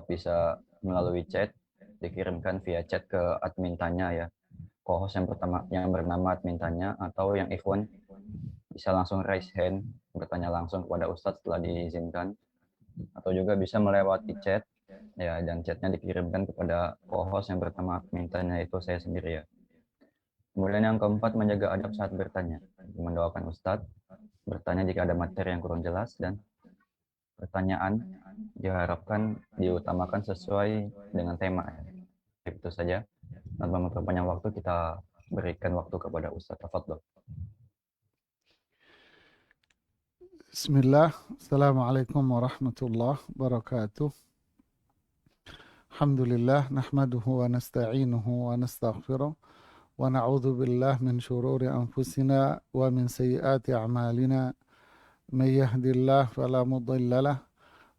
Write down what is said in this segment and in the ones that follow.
bisa melalui chat, dikirimkan via chat ke admin Tanya ya. Co-host yang pertama yang bernama admin Tanya atau yang ikhwan bisa langsung raise hand, bertanya langsung kepada Ustadz setelah diizinkan, atau juga bisa melewati chat ya, dan chatnya dikirimkan kepada co-host yang pertama admin Tanya, itu saya sendiri ya. Kemudian yang keempat, menjaga adab saat bertanya, mendoakan Ustadz, bertanya jika ada materi yang kurang jelas, dan pertanyaan diharapkan diutamakan sesuai dengan tema. Itu saja. Tanpa memperpanjang waktu, kita berikan waktu kepada Ustadz. Tafadhol. Bismillah, Assalamualaikum warahmatullahi wabarakatuh. Alhamdulillah, nahmaduhu wa nasta'inuhu wa nastaghfiruh wa na'udhu billah min syururi anfusina wa min sayyiati a'malina. Man yahdillah fala mudilla lah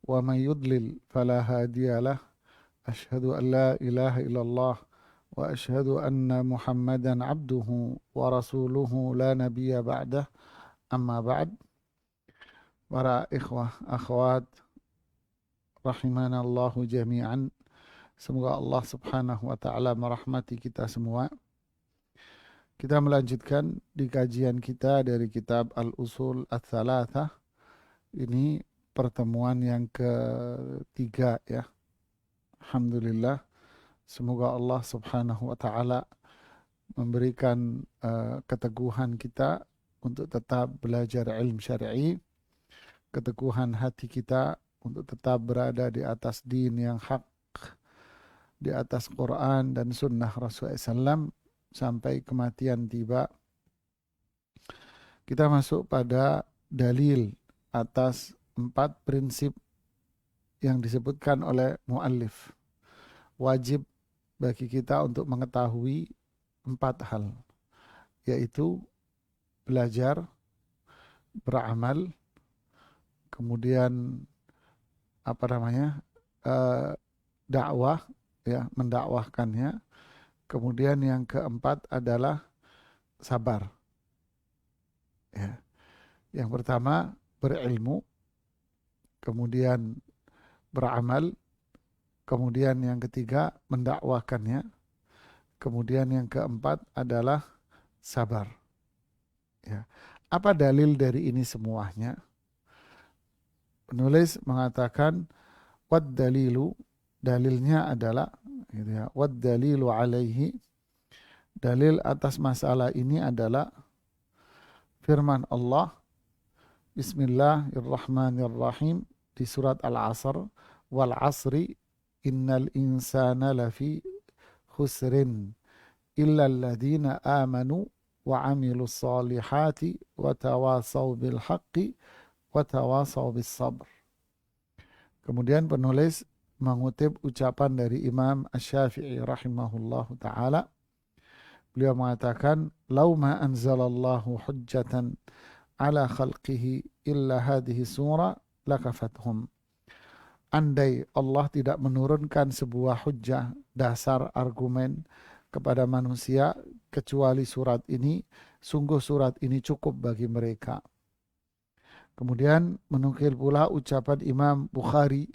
wa man yudlil fala hadiya lah. Ashhadu an la ilaha illallah wa ashhadu anna Muhammadan abduhu wa rasuluhu la nabiyya ba'dah. Amma ba'd. Para ikhwah, akhwat, rahimanallahu jami'an. Semoga Allah subhanahu wa ta'ala merahmati kita semua. Kita melanjutkan di kajian kita dari kitab Al-Usul Ats-Tsalatsah. Ini pertemuan yang ketiga ya. Alhamdulillah. Semoga Allah subhanahu wa ta'ala memberikan keteguhan kita untuk tetap belajar ilmu syar'i, keteguhan hati kita untuk tetap berada di atas din yang hak, di atas Quran dan sunnah Rasulullah SAW sampai kematian tiba. Kita masuk pada dalil atas 4 prinsip yang disebutkan oleh muallif. Wajib bagi kita untuk mengetahui 4 hal, yaitu belajar, beramal, kemudian dakwah, ya, mendakwahkannya. Kemudian yang keempat adalah sabar. Ya. Yang pertama berilmu, kemudian beramal, kemudian yang ketiga mendakwahkannya, kemudian yang keempat adalah sabar. Ya. Apa dalil dari ini semuanya? Penulis mengatakan wad dalilu, dalilnya adalah gitu ya, wad dalilu alaihi, dalil atas masalah ini adalah firman Allah Bismillahirrahmanirrahim di surat Al-Asr, wal asri innal insana lafi khusrin illa alladhina amanu wa amilus salihati wa tawasaw bil haqqi wa tawasaw bis sabr. Kemudian penulis mengutip ucapan dari Imam Asy-Syafi'i rahimahullahu taala. Beliau mengatakan, "Lau ma anzalallahu hujjatan ala khalqihi illa hadhihi surah lakafathum." Andai Allah tidak menurunkan sebuah hujjah, dasar argumen kepada manusia kecuali surat ini, sungguh surat ini cukup bagi mereka. Kemudian menukil pula ucapan Imam Bukhari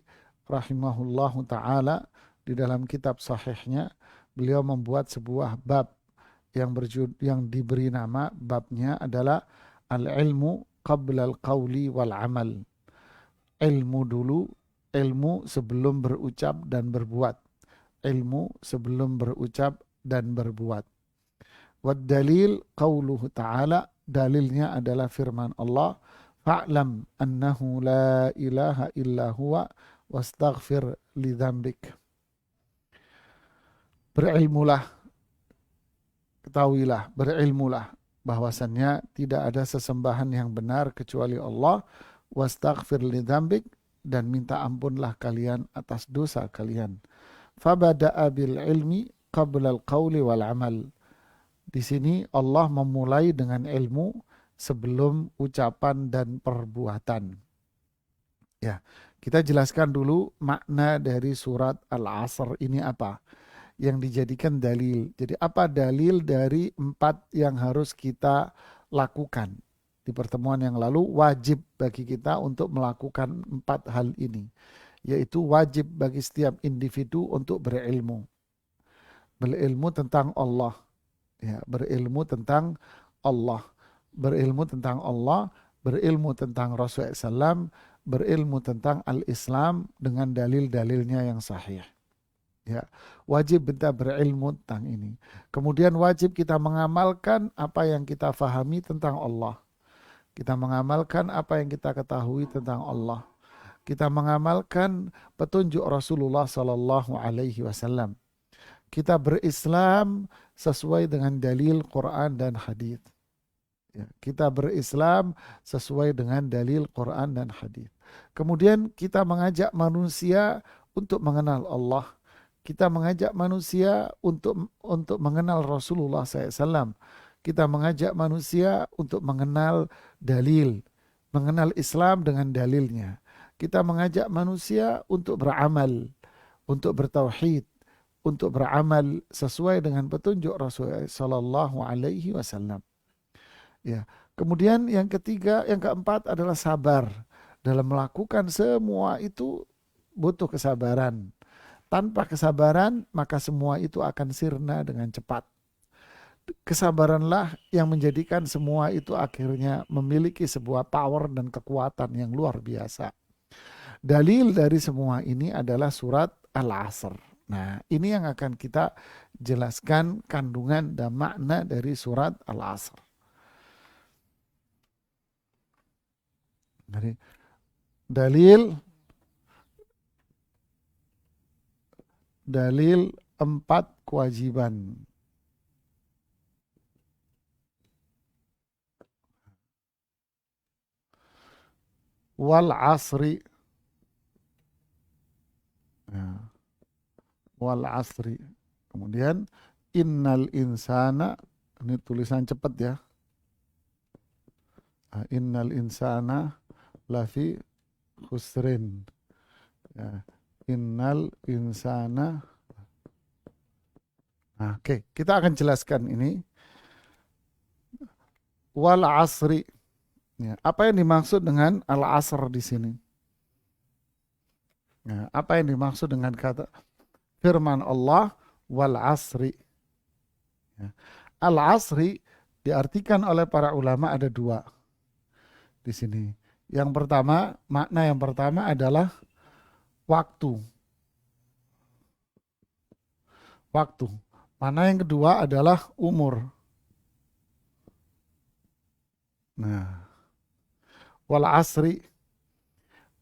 rahimahullahu ta'ala di dalam kitab sahihnya. Beliau membuat sebuah bab yang diberi nama, babnya adalah al-ilmu qabla al-qawli wal-amal. Ilmu dulu, ilmu sebelum berucap dan berbuat. Ilmu sebelum berucap dan berbuat. Wad dalil qawluhu ta'ala, dalilnya adalah firman Allah, fa'lam annahu la ilaha illa huwa wastaghfir li dzambik. Berilmulah, ketahuilah, berilmulah bahwasannya tidak ada sesembahan yang benar kecuali Allah, wastaghfir li dzambik, dan minta ampunlah kalian atas dosa kalian. Fabada'a bil ilmi qabla al qawli wal amal. Di sini Allah memulai dengan ilmu sebelum ucapan dan perbuatan. Ya, kita jelaskan dulu makna dari surat Al-Asr ini apa yang dijadikan dalil. Jadi apa dalil dari 4 yang harus kita lakukan? Di pertemuan yang lalu wajib bagi kita untuk melakukan 4 hal ini. yaitu wajib bagi setiap individu untuk berilmu. Berilmu tentang Allah. Ya, berilmu tentang Allah. Berilmu tentang Allah, berilmu tentang Rasulullah SAW, berilmu tentang al-Islam dengan dalil-dalilnya yang sahih. Ya, wajib kita berilmu tentang ini. Kemudian wajib kita mengamalkan apa yang kita fahami tentang Allah. Kita mengamalkan apa yang kita ketahui tentang Allah. Kita mengamalkan petunjuk Rasulullah Sallallahu Alaihi Wasallam. Kita berislam sesuai dengan dalil Quran dan hadis. Ya, kita berislam sesuai dengan dalil Quran dan hadis. Kemudian kita mengajak manusia untuk mengenal Allah. Kita mengajak manusia untuk mengenal Rasulullah SAW. Kita mengajak manusia untuk mengenal dalil, mengenal Islam dengan dalilnya. Kita mengajak manusia untuk beramal, untuk bertauhid, untuk beramal sesuai dengan petunjuk Rasulullah Sallallahu Alaihi Wasallam. Ya. Kemudian yang ketiga, yang keempat adalah sabar. Dalam melakukan semua itu butuh kesabaran. Tanpa kesabaran maka semua itu akan sirna dengan cepat. Kesabaranlah yang menjadikan semua itu akhirnya memiliki sebuah power dan kekuatan yang luar biasa. Dalil dari semua ini adalah surat Al-Asr. Nah, ini yang akan kita jelaskan kandungan dan makna dari surat Al-Asr. Jadi, dalil 4 kewajiban. Wal asri. Ya. Wal asri. Kemudian innal insana, ini tulisan cepat ya. Innal insana lafi khusrin. Ya. Innal insana. Nah, oke, kita akan jelaskan ini. Wal asri. Ya, apa yang dimaksud dengan al-asr di sini? Ya, apa yang dimaksud dengan kata firman Allah wal asri? Ya. Al-asri diartikan oleh para ulama ada 2 di sini. Yang pertama, makna yang pertama adalah waktu. Waktu. Makna yang kedua adalah umur. Nah, wal asri,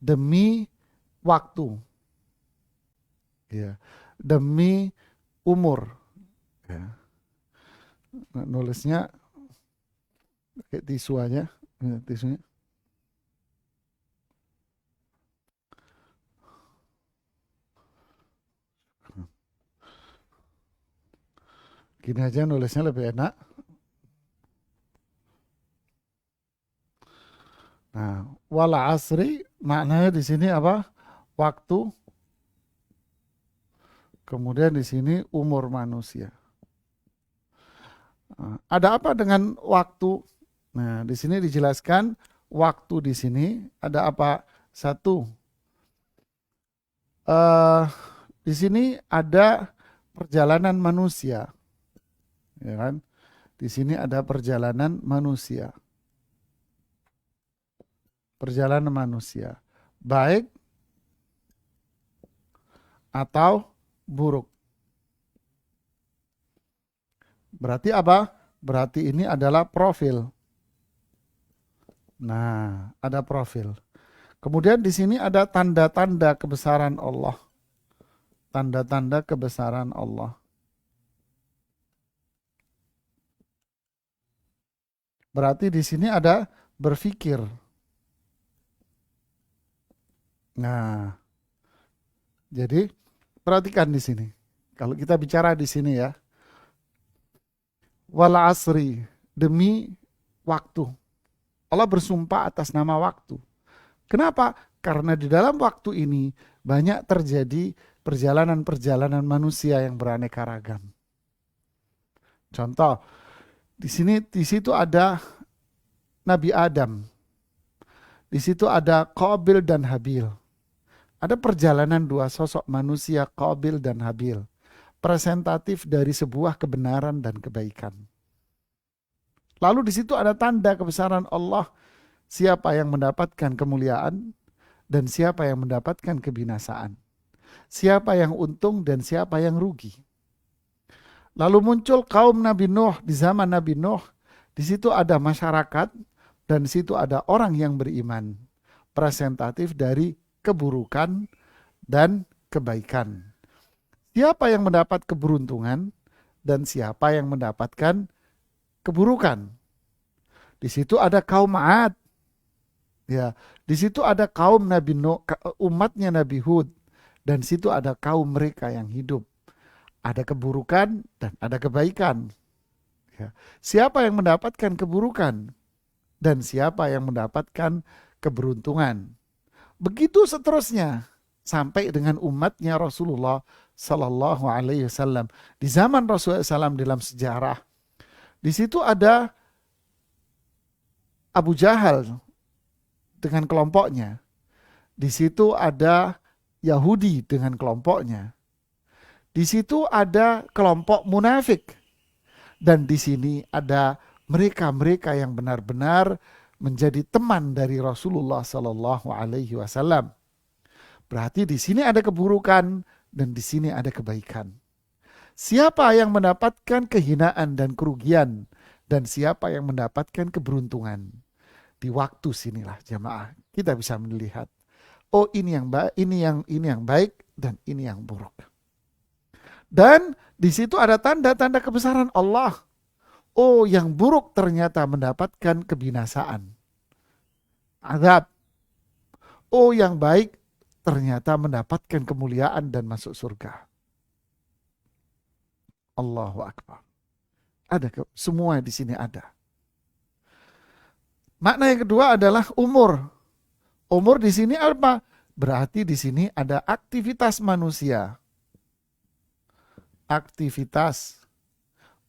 demi waktu. Ya, demi umur. Ya. Nah, nulisnya kayak tisu aja, ya, tisunya. Gini aja nulisnya lebih enak. Nah, wal asri maknanya di sini apa? Waktu. Kemudian di sini umur manusia. Nah, ada apa dengan waktu? Nah, di sini dijelaskan waktu di sini ada apa? 1. Di sini ada perjalanan manusia. Ya kan? Di sini ada perjalanan manusia. Perjalanan manusia. Baik atau buruk. Berarti apa? Berarti ini adalah profil. Nah, ada profil. Kemudian di sini ada tanda-tanda kebesaran Allah. Tanda-tanda kebesaran Allah. Berarti di sini ada berpikir. Nah, jadi perhatikan di sini. Kalau kita bicara di sini ya, wal asri, demi waktu. Allah bersumpah atas nama waktu. Kenapa? Karena di dalam waktu ini banyak terjadi perjalanan-perjalanan manusia yang beraneka ragam. Contoh, di situ ada Nabi Adam. Di situ ada Qabil dan Habil. Ada perjalanan dua sosok manusia, Qabil dan Habil, presentatif dari sebuah kebenaran dan kebaikan. Lalu di situ ada tanda kebesaran Allah, siapa yang mendapatkan kemuliaan dan siapa yang mendapatkan kebinasaan. Siapa yang untung dan siapa yang rugi. Lalu muncul kaum Nabi Nuh di zaman Nabi Nuh. Di situ ada masyarakat dan di situ ada orang yang beriman. Presentatif dari keburukan dan kebaikan. Siapa yang mendapat keberuntungan dan siapa yang mendapatkan keburukan. Di situ ada kaum Ad. Ya, di situ ada kaum Nabi Nuh, umatnya Nabi Hud, dan di situ ada kaum mereka yang hidup. Ada keburukan dan ada kebaikan. Ya. Siapa yang mendapatkan keburukan dan siapa yang mendapatkan keberuntungan. Begitu seterusnya sampai dengan umatnya Rasulullah Sallallahu Alaihi Wasallam. Di zaman Rasulullah SAW dalam sejarah, di situ ada Abu Jahal dengan kelompoknya. Di situ ada Yahudi dengan kelompoknya. Di situ ada kelompok munafik. Dan di sini ada mereka-mereka yang benar-benar menjadi teman dari Rasulullah Sallallahu Alaihi Wasallam. Berarti di sini ada keburukan dan di sini ada kebaikan. Siapa yang mendapatkan kehinaan dan kerugian dan siapa yang mendapatkan keberuntungan? Di waktu sinilah jamaah kita bisa melihat, oh ini yang baik, ini yang baik dan ini yang buruk. Dan di situ ada tanda-tanda kebesaran Allah. Oh, yang buruk ternyata mendapatkan kebinasaan, azab. Oh, yang baik ternyata mendapatkan kemuliaan dan masuk surga. Allahu Akbar. Ada semua di sini ada. Makna yang kedua adalah umur. Umur di sini apa? Berarti di sini ada aktivitas manusia. Aktivitas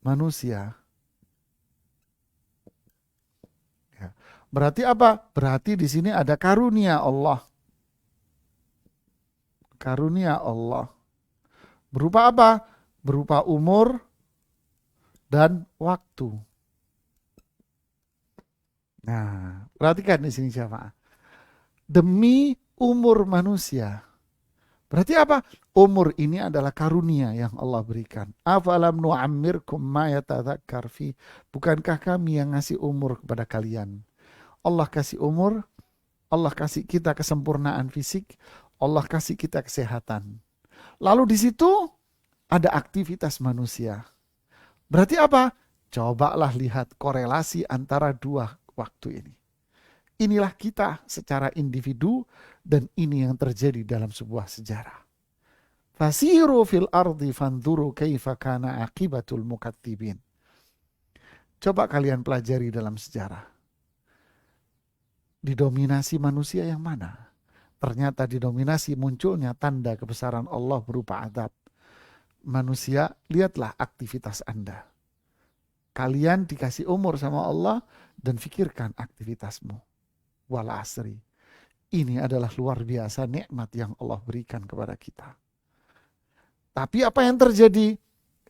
manusia. Ya. Berarti apa? Berarti di sini ada karunia Allah. Karunia Allah. Berupa apa? Berupa umur dan waktu. Nah, perhatikan di sini jamaah. Demi umur manusia. Berarti apa? Umur ini adalah karunia yang Allah berikan. Afalam nu'ammirkum ma yatadzakkar fi. Bukankah kami yang ngasih umur kepada kalian? Allah kasih umur, Allah kasih kita kesempurnaan fisik, Allah kasih kita kesehatan. Lalu di situ ada aktivitas manusia. Berarti apa? Cobalah lihat korelasi antara dua waktu ini. Inilah kita secara individu dan ini yang terjadi dalam sebuah sejarah. Fasiru fil ardi fanzuru kaifa kana akibatul mukatsibin. Coba kalian pelajari dalam sejarah. Didominasi manusia yang mana? Ternyata didominasi munculnya tanda kebesaran Allah berupa adab. Manusia, lihatlah aktivitas Anda. Kalian dikasih umur sama Allah dan fikirkan aktivitasmu. Wal asri. Ini adalah luar biasa nikmat yang Allah berikan kepada kita. Tapi apa yang terjadi?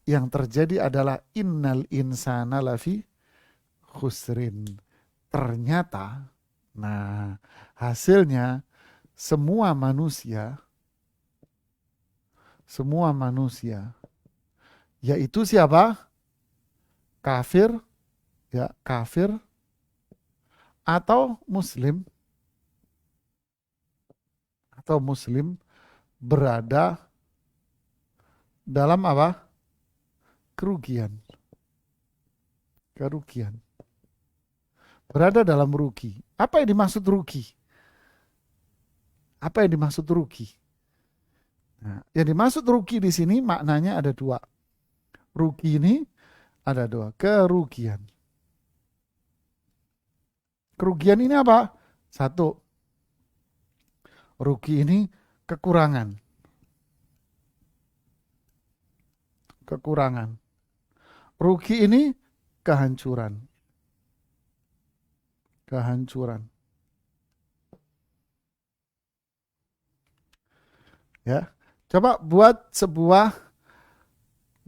Yang terjadi adalah innal insana lafi khusrin. Ternyata, nah hasilnya semua manusia, yaitu siapa? Kafir, ya kafir atau muslim berada dalam apa? Kerugian. Berada dalam rugi. Apa yang dimaksud rugi? Nah, yang dimaksud rugi di sini maknanya ada dua. Rugi ini ada dua. Kerugian. Kerugian ini apa? Satu. Rugi ini kekurangan. Rugi ini kehancuran. Ya. Coba buat sebuah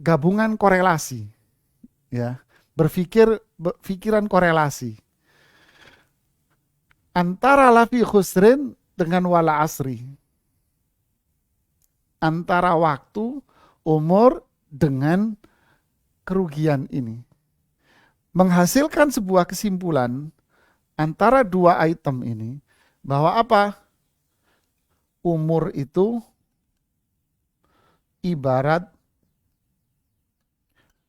gabungan korelasi, ya. Pikiran korelasi antara lafi khusrin dengan wala asri. Antara waktu, umur dengan kerugian ini. Menghasilkan sebuah kesimpulan antara dua item ini bahwa apa? Umur itu ibarat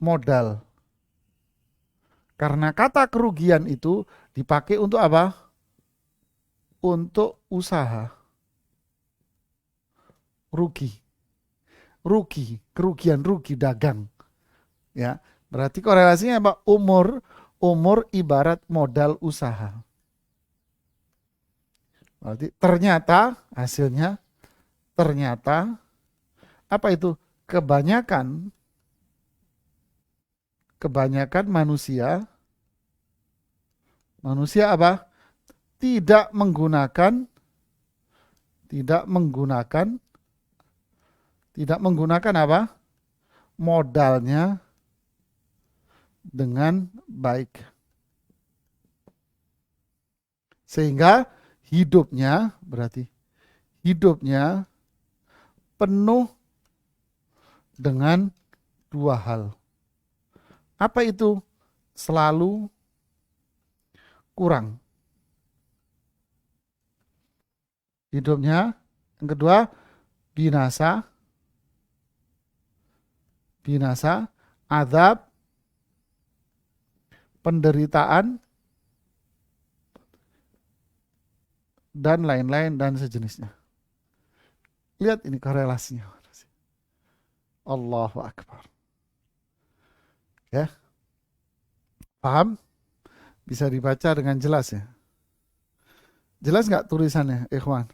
modal. Karena kata kerugian itu dipakai untuk apa? Untuk usaha. Kerugian rugi dagang. Ya, berarti korelasinya apa? Umur ibarat modal usaha. Berarti ternyata hasilnya apa itu? Kebanyakan manusia apa? Tidak menggunakan apa? Modalnya dengan baik. Sehingga hidupnya penuh dengan dua hal. Apa itu? Selalu kurang. Hidupnya, yang kedua, binasa, azab, penderitaan, dan lain-lain dan sejenisnya. Lihat ini korelasinya. Allahu Akbar. Ya, paham? Bisa dibaca dengan jelas ya. Jelas nggak tulisannya, ikhwan?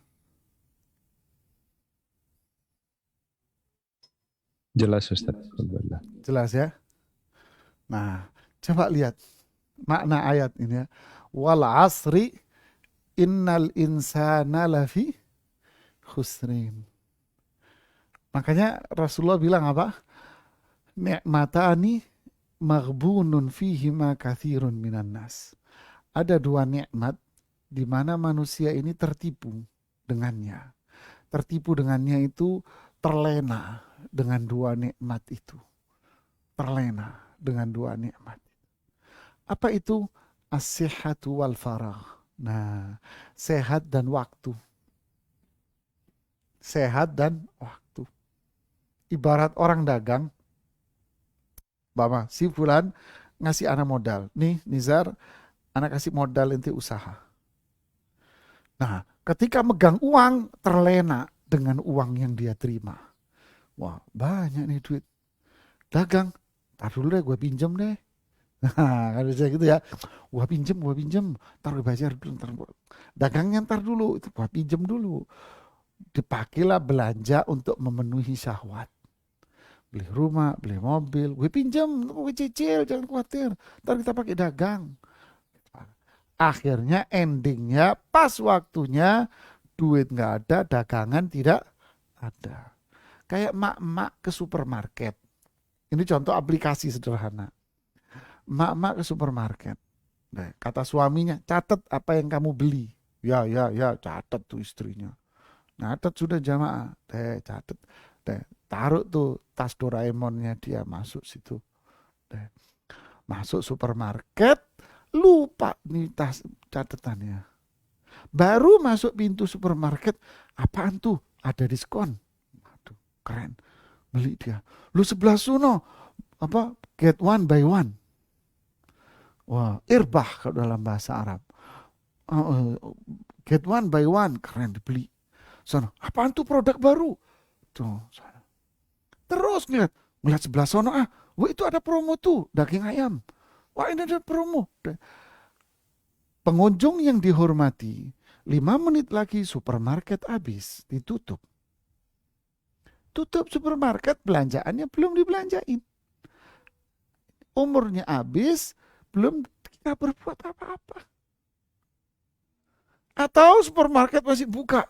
Jelas Ustaz. Jelas ya. Nah, coba lihat makna ayat ini ya. Wal asri innal insana lafi khusrin. Makanya Rasulullah bilang apa? Ni'matani maghbunun fihima kathirun minan nas. Ada dua nikmat di mana manusia ini tertipu dengannya. Tertipu dengannya itu terlena dengan dua nikmat itu. Terlena dengan dua nikmat. Apa itu? As-sihhatu wal faragh. Nah, sehat dan waktu. Sehat dan waktu. Ibarat orang dagang, Bama, si Fulan ngasih anak modal. Nih, Nizar, anak kasih modal inti usaha. Nah, ketika megang uang, terlena dengan uang yang dia terima. Wah, banyak nih duit. Dagang, tar dulu deh, gue pinjem deh. Nah, kan bisa gitu ya. Gue pinjem, tar gue bayar dulu. Dagangnya ntar dulu, itu gue pinjem dulu. Dipakailah belanja untuk memenuhi syahwat. Beli rumah, beli mobil, gue pinjam, gue cicil, jangan khawatir, ntar kita pakai dagang. Akhirnya endingnya pas waktunya duit nggak ada, dagangan tidak ada. Kayak mak-mak ke supermarket. Ini contoh aplikasi sederhana. Mak-mak ke supermarket. Nah, kata suaminya, catat apa yang kamu beli. Ya, catat tuh istrinya. Catat sudah jamaah, catat. Taruh tuh tas Doraemonnya dia masuk situ. Masuk supermarket, lupa nih tas catatannya. Baru masuk pintu supermarket, apaan tuh? Ada diskon. Aduh, keren. Beli dia. Lu sebelah sono, apa? Get one by one. Wah, irbah kalau dalam bahasa Arab. Get one by one, keren dibeli. Sono, apaan tuh produk baru? Tuh, sono. Terus ngeliat sebelah sono, wah itu ada promo tuh, daging ayam. Wah ini ada promo. Pengunjung yang dihormati, 5 menit lagi supermarket habis, ditutup. Tutup supermarket, belanjaannya belum dibelanjain. Umurnya habis, belum kita berbuat apa-apa. Atau supermarket masih buka.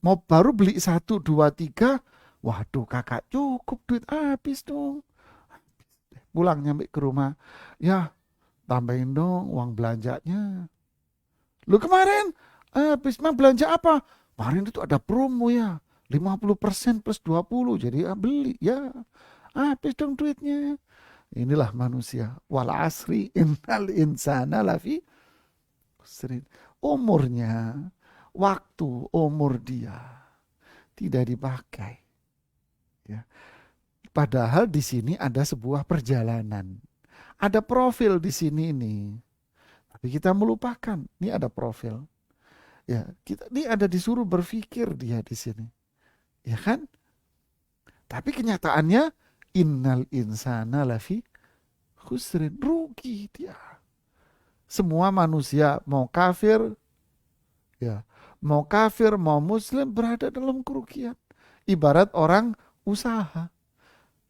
Mau baru beli 1, 2, 3, waduh kakak cukup duit habis dong. Pulang nyampe ke rumah, ya tambahin dong uang belanjanya. Lu kemarin habis mah belanja apa? Kemarin itu ada promo ya, 50% plus 20, jadi beli ya. Habis dong duitnya. Inilah manusia. Wal asri innal insana lafi khusrin. Umurnya, waktu umur dia tidak dipakai. Ya. Padahal di sini ada sebuah perjalanan. Ada profil di sini ini. Tapi kita melupakan, ini ada profil. Ya, kita ini ada disuruh berpikir dia di sini. Ya kan? Tapi kenyataannya innal insana lafi khusrin, rugi dia. Semua manusia mau kafir, ya, mau kafir, mau muslim berada dalam kerugian. Ibarat orang usaha,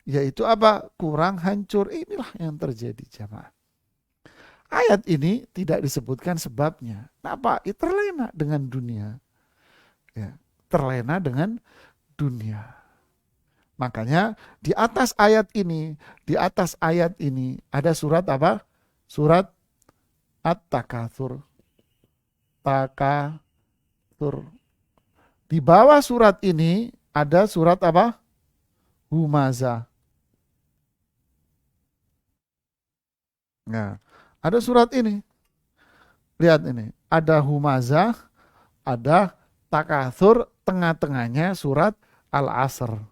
yaitu apa? Kurang, hancur. Inilah yang terjadi jamaah. Ayat ini tidak disebutkan sebabnya. Kenapa? Terlena dengan dunia. Ya, terlena dengan dunia. Makanya di atas ayat ini ada surat apa? Surat At-Takatsur. Takatsur. Di bawah surat ini ada surat apa? Humaza. Nah, ada surat ini. Lihat ini. Ada Humaza, ada Takatsur, tengah-tengahnya surat Al-Asr.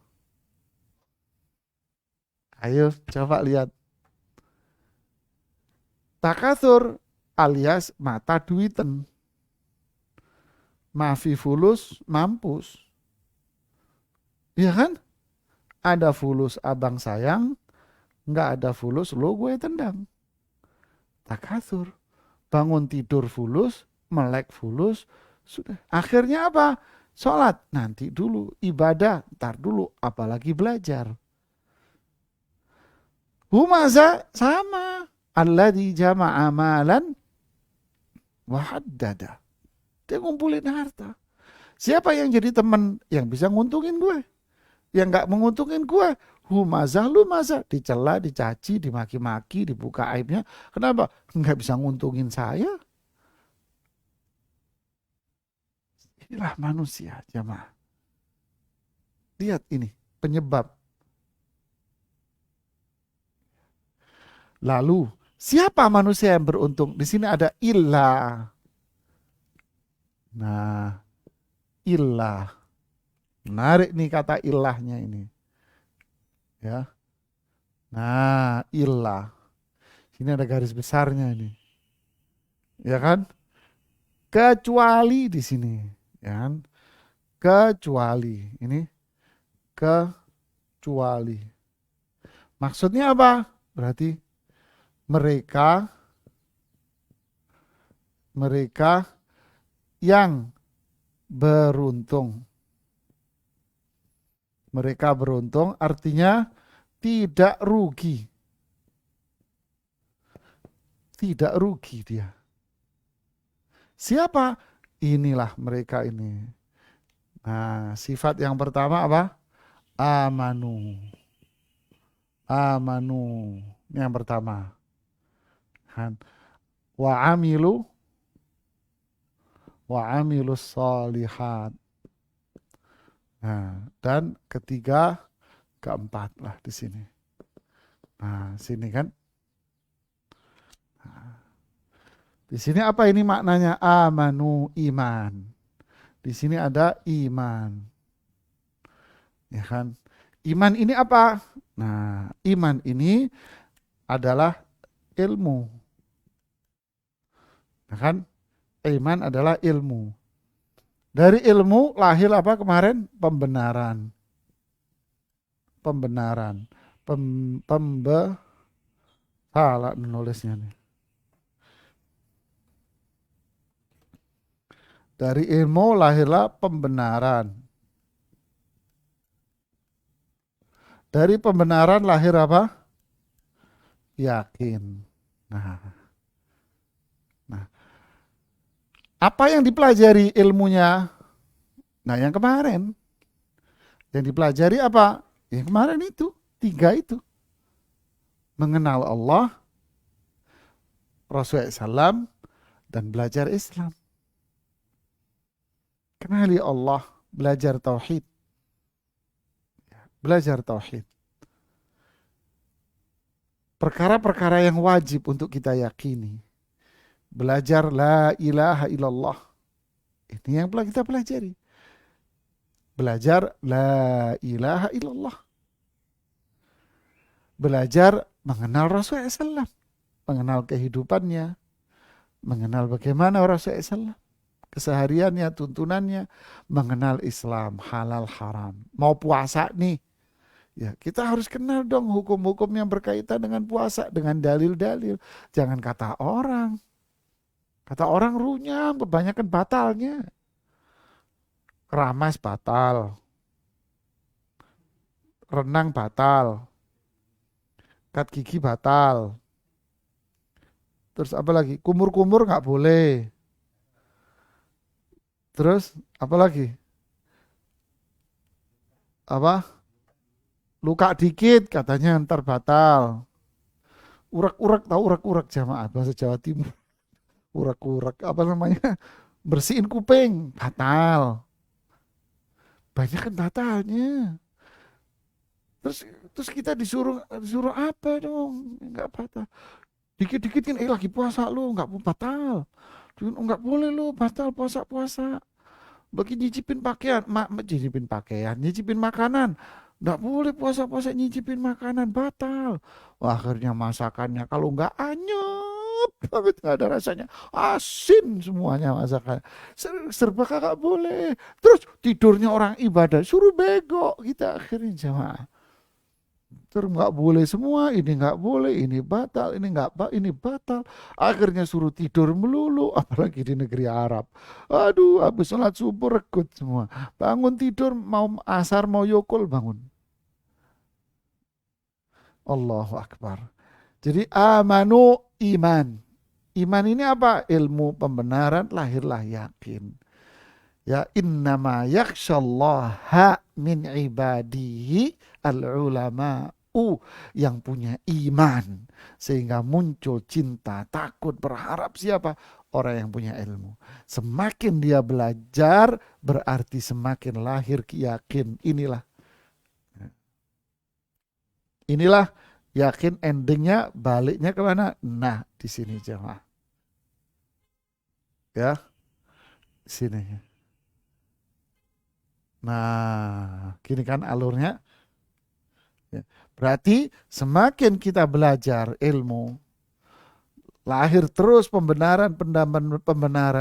Ayo coba lihat. Takatsur alias mata duiten. Mafi fulus mampus. Iya kan? Ada fulus abang sayang, nggak ada fulus lo gue tendang. Takatsur. Bangun tidur fulus, melek fulus, sudah. Akhirnya apa? Sholat nanti dulu, ibadah ntar dulu, apalagi belajar. Humaza sama. Alladzi jama'a malan wa haddada. Dia ngumpulin harta. Siapa yang jadi teman yang bisa nguntungin gue? Yang nggak menguntungin gue? Humazah, lumazah, dicela, dicaci, dimaki-maki, dibuka aibnya. Kenapa? Nggak bisa nguntungin saya. Inilah manusia, jamaah. Lihat ini, penyebab. Lalu, siapa manusia yang beruntung? Di sini ada ilah. Nah, ilah. Menarik nih kata ilahnya ini. Ya. Nah, ilah. Sini ada garis besarnya ini. Ya kan? Kecuali di sini, ya kan? Kecuali. Ini kecuali. Maksudnya apa? Berarti mereka yang beruntung. Mereka beruntung artinya tidak rugi. Tidak rugi dia. Siapa? Inilah mereka ini. Nah, sifat yang pertama apa? Amanu. Amanu. Ini yang pertama. Wa amilus solihat. Nah, dan ketiga, keempat lah di sini. Nah, sini kan. Nah, di sini apa ini maknanya? Amanu, iman. Di sini ada iman. Ya kan? Iman ini apa? Nah, iman ini adalah ilmu. Ya kan? Iman adalah ilmu. Dari ilmu lahir apa kemarin? Pembenaran. Pembenaran. Salah nulisnya nih. Dari ilmu lahirlah pembenaran. Dari pembenaran lahir apa? Yakin. Nah, apa yang dipelajari ilmunya? Nah, yang kemarin yang dipelajari apa? Yang kemarin itu, 3 itu. Mengenal Allah, Rasulullah SAW, dan belajar Islam. Kenali Allah, belajar tauhid. Belajar tauhid. Perkara-perkara yang wajib untuk kita yakini. Belajar la ilaha illallah. Ini yang kita pelajari. Belajar la ilaha illallah. Belajar mengenal Rasulullah SAW. Mengenal kehidupannya. Mengenal bagaimana Rasulullah SAW. Kesehariannya, tuntunannya. Mengenal Islam, halal, haram. Mau puasa nih. Ya, kita harus kenal dong hukum-hukum yang berkaitan dengan puasa, dengan dalil-dalil. Jangan kata orang. Kata orang runyam, kebanyakan batalnya. Keramas batal. Renang batal. Kat gigi batal. Terus apa lagi? Kumur-kumur nggak boleh. Terus apa lagi? Apa? Luka dikit katanya ntar batal. Urak-urak, tahu urak-urak jamaah bahasa Jawa Timur. Urak-urak apa namanya? Bersihin kuping batal. Banyak kan batalnya. Terus kita disuruh apa dong? Enggak batal. Dikit-dikit kan lagi puasa lu, enggak batal. Enggak boleh lu batal puasa-puasa. Bagi nyicipin pakaian, nyicipin pakaian, nyicipin makanan. Nggak boleh puasa-puasa nyicipin makanan, batal. Wah, akhirnya masakannya kalau nggak anyep banget, nggak ada rasanya, asin semuanya masakan. Serba kagak boleh. Terus tidurnya orang ibadah, suruh bego kita akhirnya jamaah. Terus nggak boleh semua, ini nggak boleh, ini batal, ini batal. Akhirnya suruh tidur melulu, apalagi di negeri Arab. Aduh, habis sholat subuh rekut semua. Bangun tidur, mau asar, mau yokul, bangun. Allahu Akbar. Jadi amanu iman. Iman ini apa? Ilmu pembenaran, lahirlah yakin. Ya innama yakhsyallaha min ibadihi al-ulama'u, yang punya iman sehingga muncul cinta, takut, berharap siapa? Orang yang punya ilmu. Semakin dia belajar berarti semakin lahir yakin. Inilah yakin, endingnya baliknya kemana? Nah, di sini jemaah. Ya, sini. Nah, gini kan alurnya. Ya. Berarti semakin kita belajar ilmu, lahir terus pembenaran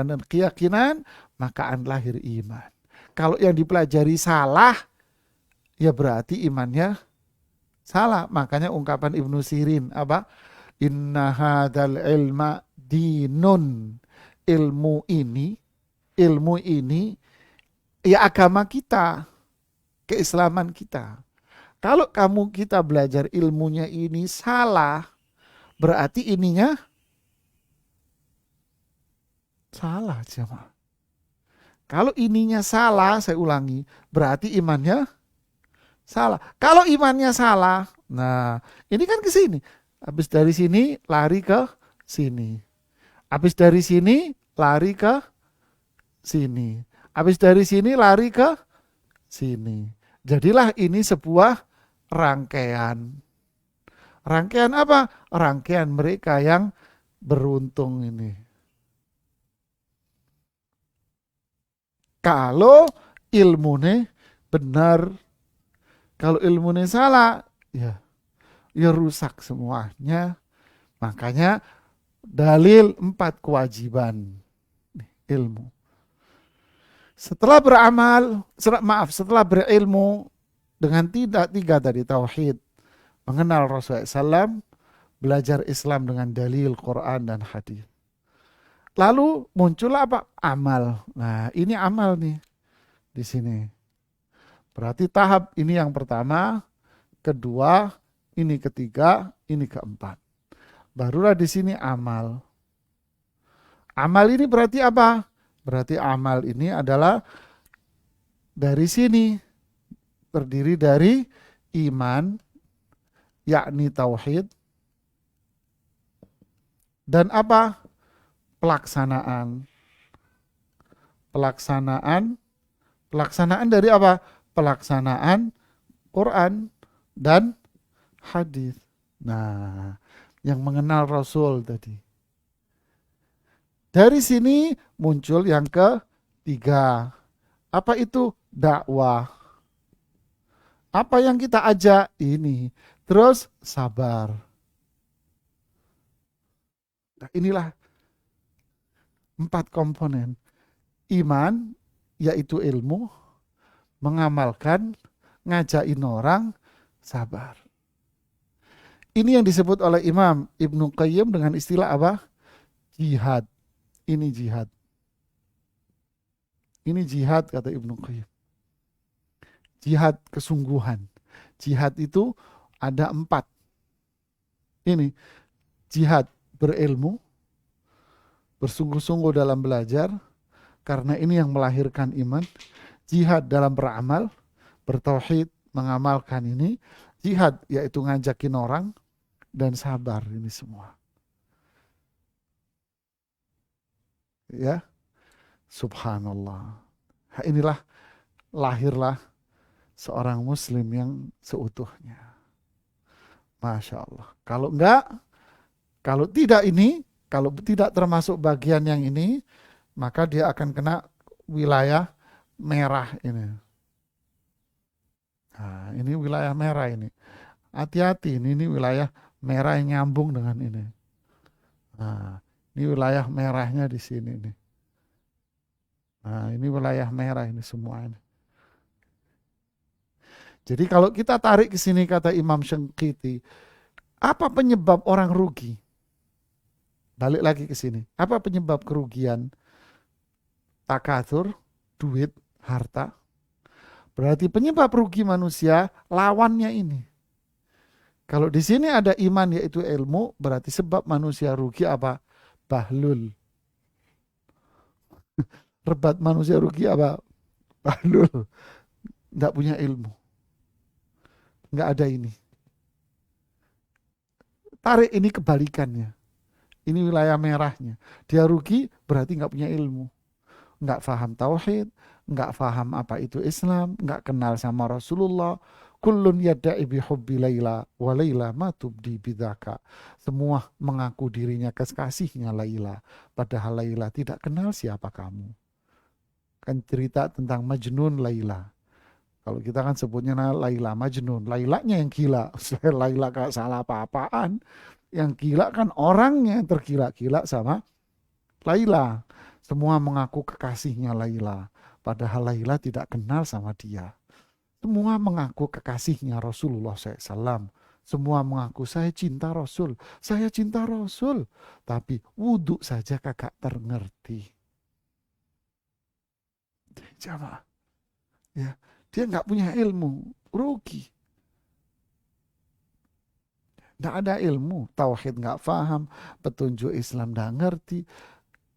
dan keyakinan, maka akan lahir iman. Kalau yang dipelajari salah, ya berarti imannya salah. Makanya ungkapan Ibnu Sirin apa? Inna hadzal ilma dinun. Ilmu ini ya agama kita, keislaman kita. Kalau kita belajar ilmunya ini salah, berarti ininya salah jemaah. Kalau ininya salah, saya ulangi, berarti imannya salah. Kalau imannya salah, nah ini kan ke sini. Habis dari sini lari ke sini. Habis dari sini lari ke sini. Habis dari sini lari ke sini. Jadilah ini sebuah rangkaian. Rangkaian apa? Rangkaian mereka yang beruntung ini. Kalau ilmunya benar, kalau ilmunya salah, ya rusak semuanya. Makanya dalil 4 kewajiban ilmu. Setelah berilmu dengan tiga tadi tauhid, mengenal Rasulullah SAW, belajar Islam dengan dalil Quran dan hadis. Lalu muncullah apa? Amal. Nah, ini amal nih di sini. Berarti tahap ini yang pertama, kedua, ini ketiga, ini keempat. Barulah di sini amal. Amal ini berarti apa? Berarti amal ini adalah dari sini terdiri dari iman, yakni tauhid, dan apa? Pelaksanaan. Pelaksanaan dari apa? Pelaksanaan Quran dan hadis. Nah, yang mengenal Rasul tadi. Dari sini muncul yang ketiga. Apa itu? Dakwah. Apa yang kita ajak? Ini. Terus sabar. Nah, inilah 4 komponen. Iman, yaitu ilmu, mengamalkan, ngajakin orang, sabar. Ini yang disebut oleh Imam Ibnu Qayyim dengan istilah apa? Jihad. Ini jihad. Ini jihad kata Ibnu Qayyim. Jihad kesungguhan. Jihad itu ada 4. Ini jihad berilmu, bersungguh-sungguh dalam belajar, karena ini yang melahirkan iman. Jihad dalam beramal, bertauhid, mengamalkan ini. Jihad yaitu ngajakin orang, dan sabar, ini semua. Ya, subhanallah. Inilah lahirlah seorang muslim yang seutuhnya. Masya Allah. Kalau enggak, kalau tidak ini, kalau tidak termasuk bagian yang ini, maka dia akan kena wilayah merah ini. Nah, ini wilayah merah ini. Hati-hati, ini wilayah merah yang nyambung dengan ini. Nah, ini wilayah merahnya di sini nih. Nah, ini wilayah merah ini semua ini. Jadi kalau kita tarik ke sini kata Imam Syinqiti, apa penyebab orang rugi? Balik lagi ke sini. Apa penyebab kerugian? Takatsur, duit, harta. Berarti penyebab rugi manusia lawannya ini. Kalau di sini ada iman yaitu ilmu, berarti sebab manusia rugi apa? Bahlul. Rebat manusia rugi apa? Bahlul. Nggak punya ilmu. Nggak ada ini. Tarik ini kebalikannya. Ini wilayah merahnya. Dia rugi berarti nggak punya ilmu. Nggak paham tauhid, nggak paham apa itu Islam, nggak kenal sama Rasulullah. Kullun yadda'i bihubbi Laila wa Laila ma tubdi bidzaka. Semua mengaku dirinya kekasihnya Laila, padahal Laila tidak kenal siapa kamu. Kan cerita tentang Majnun Laila. Kalau kita kan sebutnya Laila Majnun, Lailanya yang gila. Laila gak salah apa-apaan. Yang gila kan orangnya yang tergila-gila sama Laila. Semua mengaku kekasihnya Laila, padahal Laila tidak kenal sama dia. Semua mengaku kekasihnya Rasulullah SAW. Semua mengaku saya cinta Rasul, saya cinta Rasul. Tapi wudhu saja kakak terngerti. Jamaah, ya, dia nggak punya ilmu, rugi. Nggak ada ilmu, tauhid nggak paham, petunjuk Islam nggak ngerti.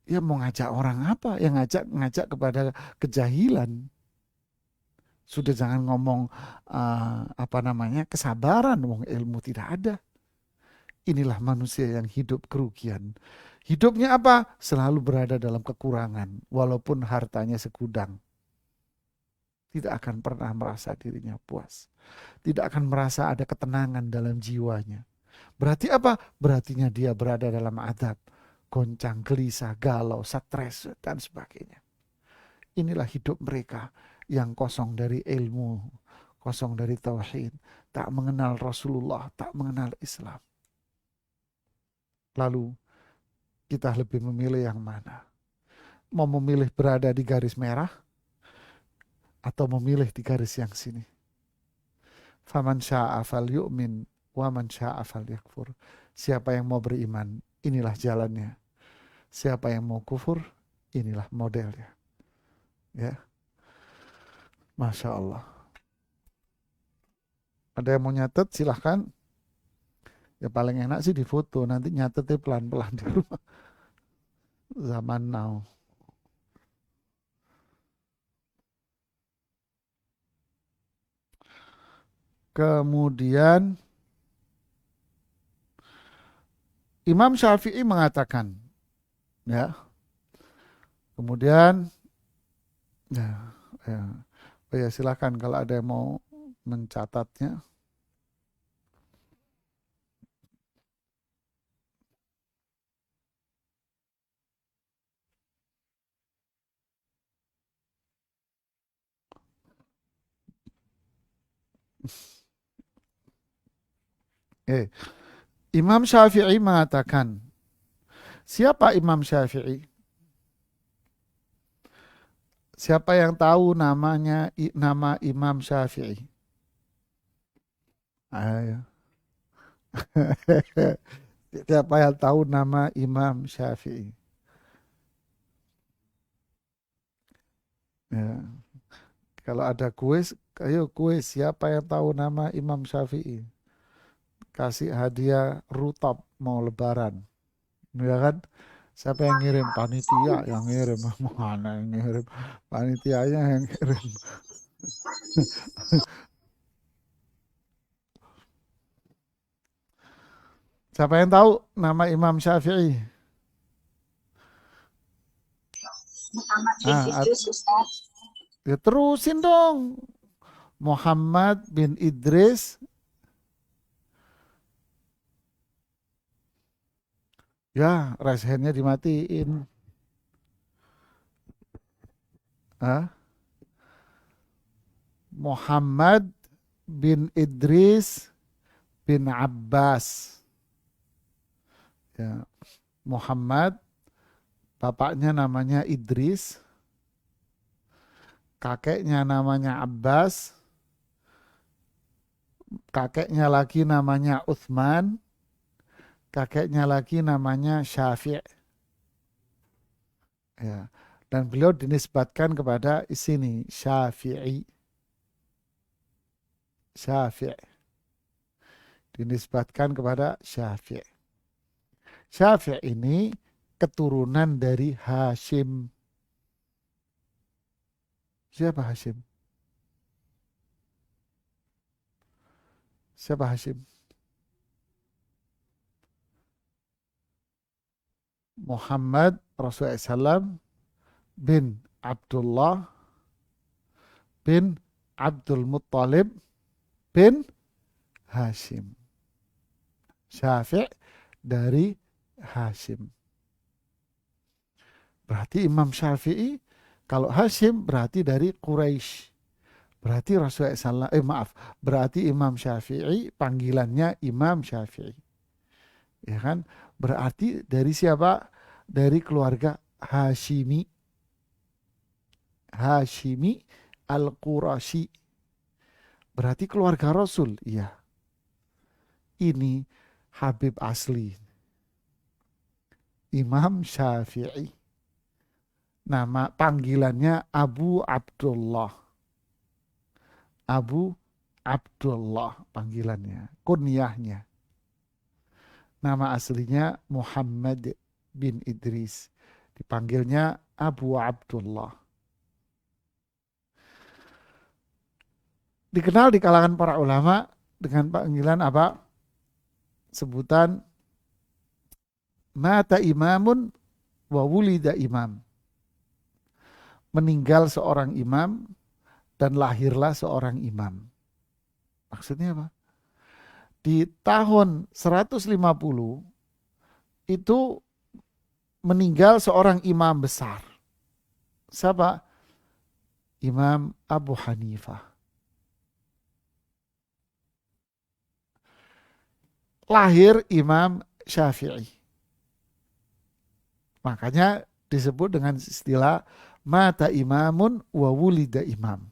Ya mau ngajak orang apa? Yang ngajak kepada kejahilan. Sudah jangan ngomong kesabaran, ngomong ilmu tidak ada. Inilah manusia yang hidup kerugian. Hidupnya apa? Selalu berada dalam kekurangan, walaupun hartanya segudang. Tidak akan pernah merasa dirinya puas. Tidak akan merasa ada ketenangan dalam jiwanya. Berarti apa? Berartinya dia berada dalam azab. Goncang, gelisah, galau, stres, dan sebagainya. Inilah hidup mereka yang kosong dari ilmu, kosong dari tauhid, tak mengenal Rasulullah, tak mengenal Islam. Lalu kita lebih memilih yang mana? Mau memilih berada di garis merah atau memilih di garis yang sini? Faman syaa falyu'min wa man syaa falyakfur. Siapa yang mau beriman, inilah jalannya. Siapa yang mau kufur, inilah modelnya. Ya, Masya Allah. Ada yang mau nyatet, silahkan. Ya paling enak sih di foto, nanti nyatetnya pelan-pelan di rumah. Zaman now. Kemudian Imam Syafi'i mengatakan, ya. Kemudian, ya, ya, ya silakan kalau ada yang mau mencatatnya. Imam Syafi'i mengatakan, siapa Imam Syafi'i? Siapa yang tahu nama Imam Syafi'i? Ayo. Siapa yang tahu nama Imam Syafi'i? Ya. Kalau ada kuis, ayo kuis. Siapa yang tahu nama Imam Syafi'i? Kasih hadiah rutab mau lebaran. Ya kan? Siapa yang ngirim? Panitia yang ngirim. Mana yang ngirim? Panitianya yang ngirim. Siapa yang tahu nama Imam Syafi'i? Muhammad bin Idris, Ustaz. Ya terusin dong. Muhammad bin Idris. Ya, raise hand-nya dimatiin. Muhammad bin Idris bin Abbas. Ya, Muhammad, bapaknya namanya Idris, kakeknya namanya Abbas, kakeknya lagi namanya Uthman, kakeknya lagi namanya Syafi'. Ya. Dan beliau dinisbatkan kepada sini Syafi'i. Syafi'. Dinisbatkan kepada Syafi'. Syafi' ini keturunan dari Hashim. Siapa Hashim? Siapa Hashim? Muhammad Rasulullah SAW bin Abdullah bin Abdul Muttalib bin Hashim. Syafi' dari Hashim. Berarti Imam Syafi'i, kalau Hashim berarti dari Quraisy. Berarti Rasulullah SAW, berarti Imam Syafi'i panggilannya Imam Syafi'i. Ya kan? Berarti dari siapa? Dari keluarga Hashimi. Hashimi Al-Qurashi. Berarti keluarga Rasul. Iya. Ini Habib asli. Imam Syafi'i. Nama panggilannya Abu Abdullah. Abu Abdullah panggilannya. Kunyahnya. Nama aslinya Muhammad bin Idris. Dipanggilnya Abu Abdullah. Dikenal di kalangan para ulama dengan panggilan apa? Sebutan mata imamun wa wulida imam. Meninggal seorang imam dan lahirlah seorang imam. Maksudnya apa? Di tahun 150 itu meninggal seorang imam besar. Siapa? Imam Abu Hanifah. Lahir Imam Syafi'i. Makanya disebut dengan istilah mata imamun wa wulida imam.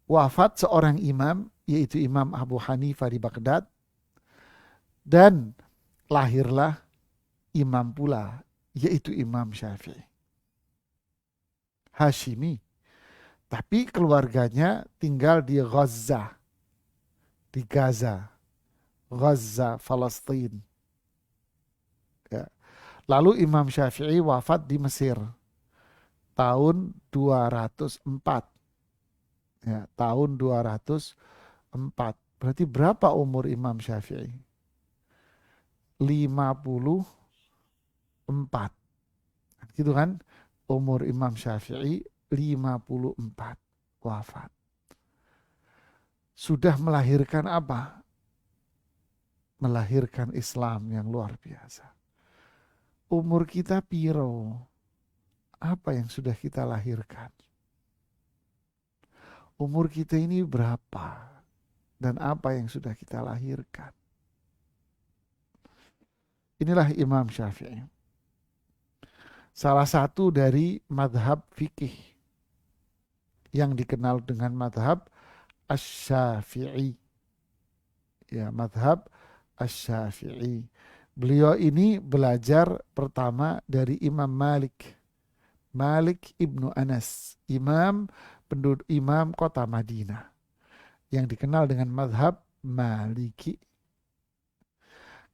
Wafat seorang imam, yaitu Imam Abu Hanifah di Baghdad, dan lahirlah imam pula, yaitu Imam Syafi'i. Hashimi. Tapi keluarganya tinggal di Gaza, di Gaza, Palestina. Ya. Lalu Imam Syafi'i wafat di Mesir tahun 204. Ya, tahun 204. Berarti berapa umur Imam Syafi'i? 54. Gitu kan? Umur Imam Syafi'i 54 wafat. Sudah melahirkan apa? Melahirkan Islam yang luar biasa. Umur kita piro? Apa yang sudah kita lahirkan? Umur kita ini berapa? Dan apa yang sudah kita lahirkan? Inilah Imam Syafi'i. Salah satu dari madhab fikih yang dikenal dengan madhab Asy-Syafi'i. Ya, madhab Asy-Syafi'i. Beliau ini belajar pertama dari Imam Malik. Malik ibnu Anas, imam kota Madinah, yang dikenal dengan madhab Maliki.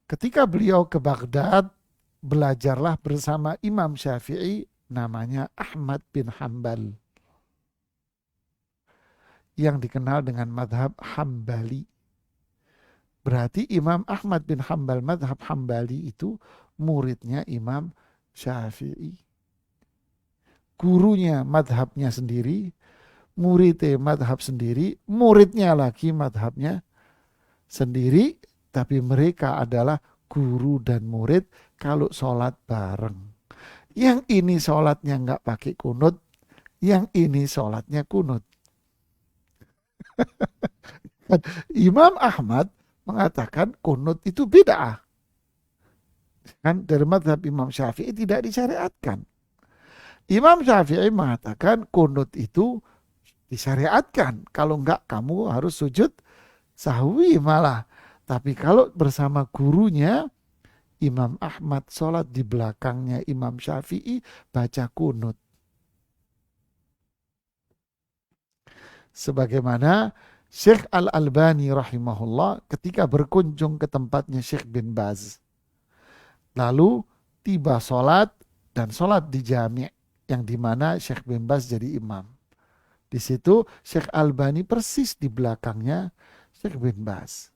Ketika beliau ke Baghdad, belajarlah bersama Imam Syafi'i, namanya Ahmad bin Hanbal, yang dikenal dengan madhab Hambali. Berarti Imam Ahmad bin Hanbal, madhab Hambali itu muridnya Imam Syafi'i. Gurunya madhabnya sendiri, muridnya madhab sendiri, muridnya lagi madhabnya sendiri, tapi mereka adalah guru dan murid kalau sholat bareng. Yang ini sholatnya nggak pakai kunut, yang ini sholatnya kunut. Imam Ahmad mengatakan kunut itu bid'ah. Kan dari madhab Imam Syafi'i tidak disyariatkan. Imam Syafi'i mengatakan kunut itu disyariatkan. Kalau enggak kamu harus sujud sahwi malah. Tapi kalau bersama gurunya, Imam Ahmad sholat di belakangnya Imam Syafi'i baca kunut. Sebagaimana Syekh Al-Albani rahimahullah ketika berkunjung ke tempatnya Syekh bin Baz. Lalu tiba sholat dan sholat di jami' yang dimana Syekh bin Baz jadi imam. Di situ Syekh Albani persis di belakangnya Syekh bin Baz.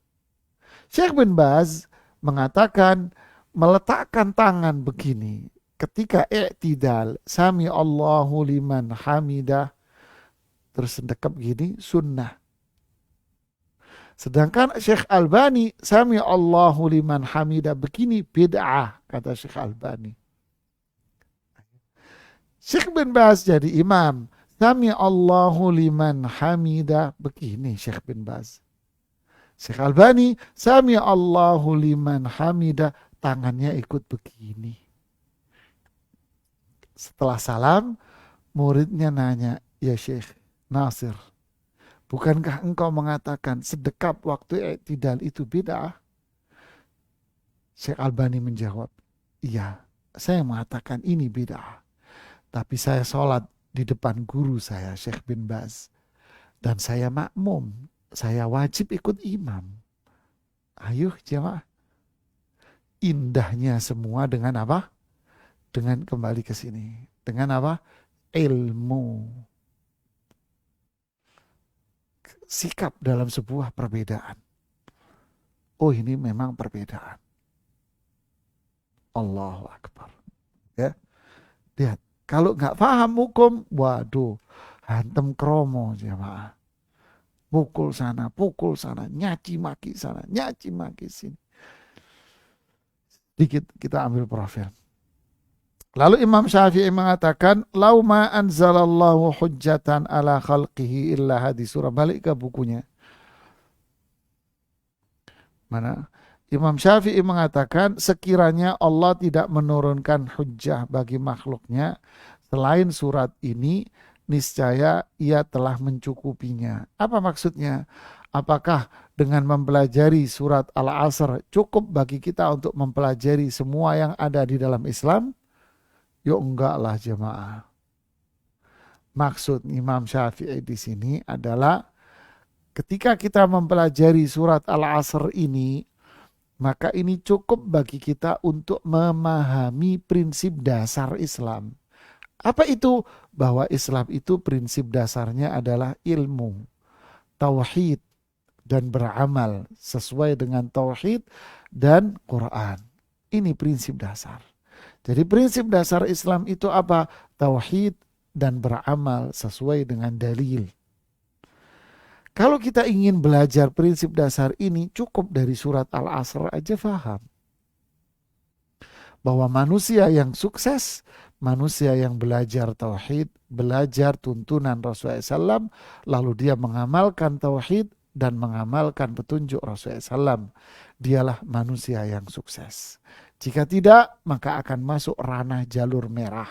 Syekh bin Baz mengatakan meletakkan tangan begini ketika i'tidal, sami Allahu liman hamidah, terus dekap gini sunnah. Sedangkan Syekh Albani sami Allahu liman hamidah begini bid'ah, kata Syekh Albani. Syekh bin Baz jadi imam, sami Allahu liman hamidah begini Syekh bin Baz. Syekh Albani sami Allahu liman hamidah, tangannya ikut begini. Setelah salam, muridnya nanya, ya Syekh Nasir, bukankah engkau mengatakan sedekap waktu i'tidal itu bid'ah? Syekh Albani menjawab, iya, saya mengatakan ini bid'ah. Tapi saya sholat di depan guru saya, Syekh bin Baz. Dan saya makmum, saya wajib ikut imam. Ayo jemaah. Indahnya semua dengan apa? Dengan kembali ke sini. Dengan apa? Ilmu. Sikap dalam sebuah perbedaan. Oh, ini memang perbedaan. Allahu Akbar. Ya. Lihat, kalau nggak paham hukum, waduh, hantem kromo jemaah. Pukul sana, nyaci maki sana, nyaci maki sini. Dikit kita ambil profil. Lalu Imam Syafi'i mengatakan, "Lau ma anzalallahu hujjatan ala khalqihi illa hadis." Surah, balik ke bukunya. Mana? Imam Syafi'i mengatakan, sekiranya Allah tidak menurunkan hujjah bagi makhluknya selain surat ini, niscaya ia telah mencukupinya. Apa maksudnya? Apakah dengan mempelajari surat Al-Asr cukup bagi kita untuk mempelajari semua yang ada di dalam Islam? Yuk enggak lah jemaah. Maksud Imam Syafi'i di sini adalah ketika kita mempelajari surat Al-Asr ini, maka ini cukup bagi kita untuk memahami prinsip dasar Islam. Apa itu? Bahwa Islam itu prinsip dasarnya adalah ilmu, tauhid, dan beramal sesuai dengan tauhid dan Quran. Ini prinsip dasar. Jadi prinsip dasar Islam itu apa? Tauhid dan beramal sesuai dengan dalil. Kalau kita ingin belajar prinsip dasar ini, cukup dari surat Al-Asr aja paham. Bahwa manusia yang sukses, manusia yang belajar tauhid, belajar tuntunan Rasulullah SAW, lalu dia mengamalkan tauhid dan mengamalkan petunjuk Rasulullah SAW. Dialah manusia yang sukses. Jika tidak, maka akan masuk ranah jalur merah.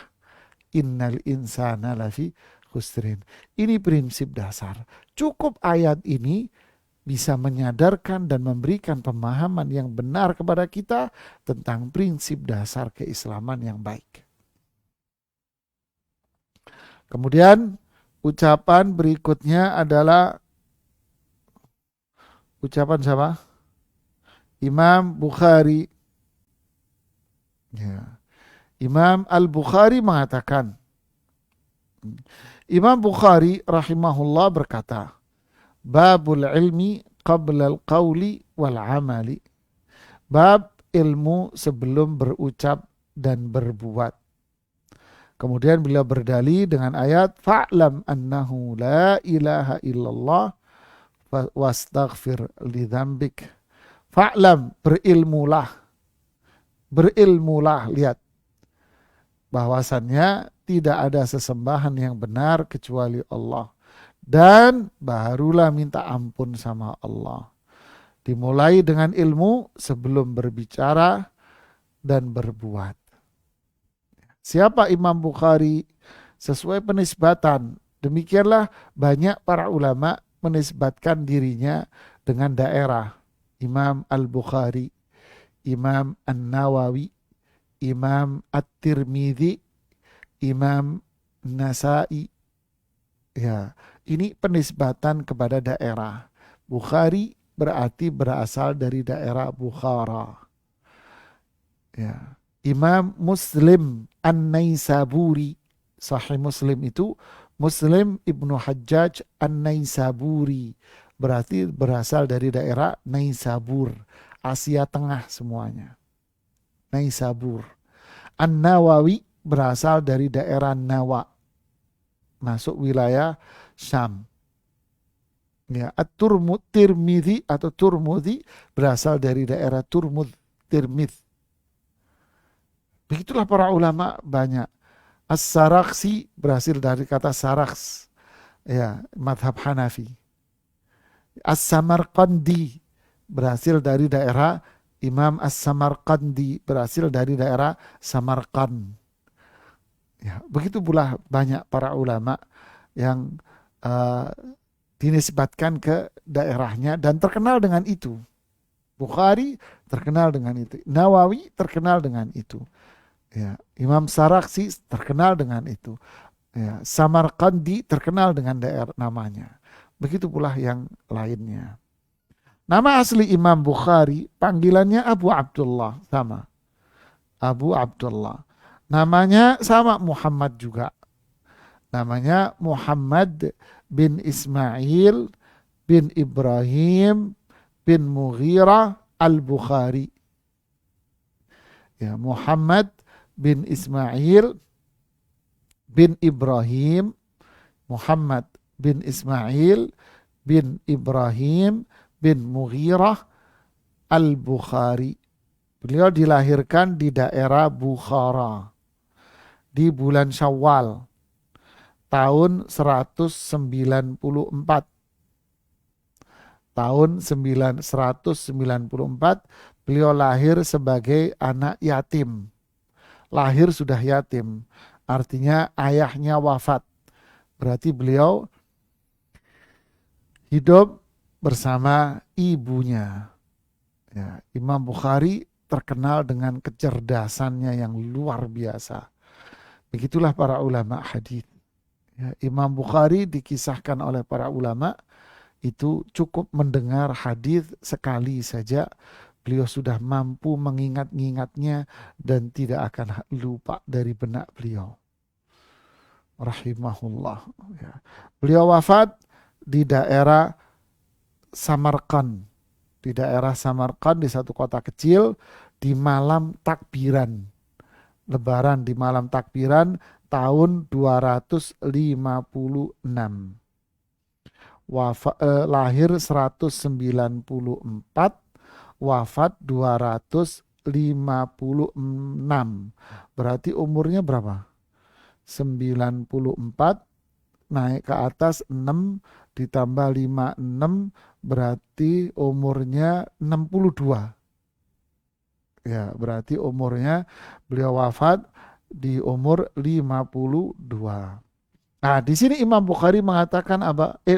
Innal insana lafi khusrin. Ini prinsip dasar. Cukup ayat ini bisa menyadarkan dan memberikan pemahaman yang benar kepada kita tentang prinsip dasar keislaman yang baik. Kemudian ucapan berikutnya adalah ucapan siapa? Imam Bukhari. Ya. Imam Al-Bukhari mengatakan, Imam Bukhari rahimahullah berkata, Babul ilmi qabla al-qawli wal amali. Bab ilmu sebelum berucap dan berbuat. Kemudian beliau berdalil dengan ayat fa'lam annahu la ilaha illallah wastaghfir li dzambik. Fa'lam, berilmulah. Berilmulah, lihat. Bahwasannya tidak ada sesembahan yang benar kecuali Allah. Dan barulah minta ampun sama Allah. Dimulai dengan ilmu sebelum berbicara dan berbuat. Siapa Imam Bukhari? Sesuai penisbatan. Demikianlah banyak para ulama menisbatkan dirinya dengan daerah. Imam Al-Bukhari, Imam An-Nawawi, Imam At-Tirmidzi, Imam Nasai. Ya, ini penisbatan kepada daerah. Bukhari berarti berasal dari daerah Bukhara. Ya. Imam Muslim An-Naisaburi, Sahih Muslim itu Muslim Ibnu Hajjaj An-Naisaburi, berarti berasal dari daerah Naisabur, Asia Tengah semuanya. Naisabur. An-Nawawi berasal dari daerah Nawa, masuk wilayah Syam. Ya, At-Tirmidzi atau Turmudi berasal dari daerah Turmud, Tirmidz. Begitulah para ulama banyak. As-Sarakhsi berasal dari kata Saraks, ya, madhab Hanafi. As-Samarqandi berasal dari daerah Imam As-Samarqandi, berasal dari daerah Samarqand. Ya, begitu pula banyak para ulama yang dinisbatkan ke daerahnya dan terkenal dengan itu. Bukhari terkenal dengan itu. Nawawi terkenal dengan itu. Ya, Imam Sarakhsi terkenal dengan itu. Ya, Samarqandi terkenal dengan daerah namanya. Begitu pula yang lainnya. Nama asli Imam Bukhari panggilannya Abu Abdullah, sama. Abu Abdullah. Namanya sama Muhammad juga. Namanya Muhammad bin Ismail bin Ibrahim bin Mughirah al-Bukhari. Ya, Muhammad bin Ismail bin Ibrahim, Muhammad bin Ismail bin Ibrahim bin Mughirah al-Bukhari. Beliau dilahirkan di daerah Bukhara di bulan Syawal tahun 194. Tahun 194 beliau lahir sebagai anak yatim. Lahir sudah yatim, artinya ayahnya wafat. Berarti beliau hidup bersama ibunya. Ya, Imam Bukhari terkenal dengan kecerdasannya yang luar biasa. Begitulah para ulama hadis. Ya, Imam Bukhari dikisahkan oleh para ulama itu cukup mendengar hadis sekali saja, beliau sudah mampu mengingat-ingatnya dan tidak akan lupa dari benak beliau. Rahimahullah. Ya. Beliau wafat di daerah Samarkand, di daerah Samarkand, di satu kota kecil, di malam takbiran Lebaran, di malam takbiran tahun 256. Lahir 194, wafat 256. Berarti umurnya berapa? 94 naik ke atas 6 ditambah 56 berarti umurnya 62. Ya, berarti umurnya beliau wafat di umur 52. Nah, di sini Imam Bukhari mengatakan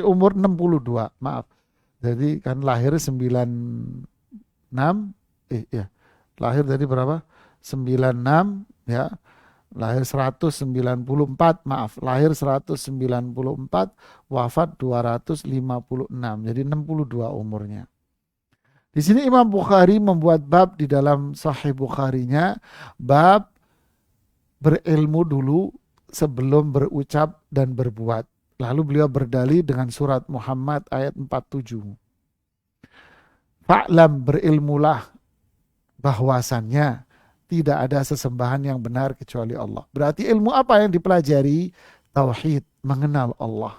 umur 62, maaf. Jadi kan lahir 96, ya. Lahir dari berapa? 96, ya. Lahir 194, maaf. Lahir 194, wafat 256. Jadi 62 umurnya. Di sini Imam Bukhari membuat bab di dalam Sahih Bukharinya, bab berilmu dulu sebelum berucap dan berbuat. Lalu beliau berdalil dengan surat Muhammad ayat 47. Fa'lam, berilmulah bahwasannya tidak ada sesembahan yang benar kecuali Allah. Berarti ilmu apa yang dipelajari? Tauhid, mengenal Allah.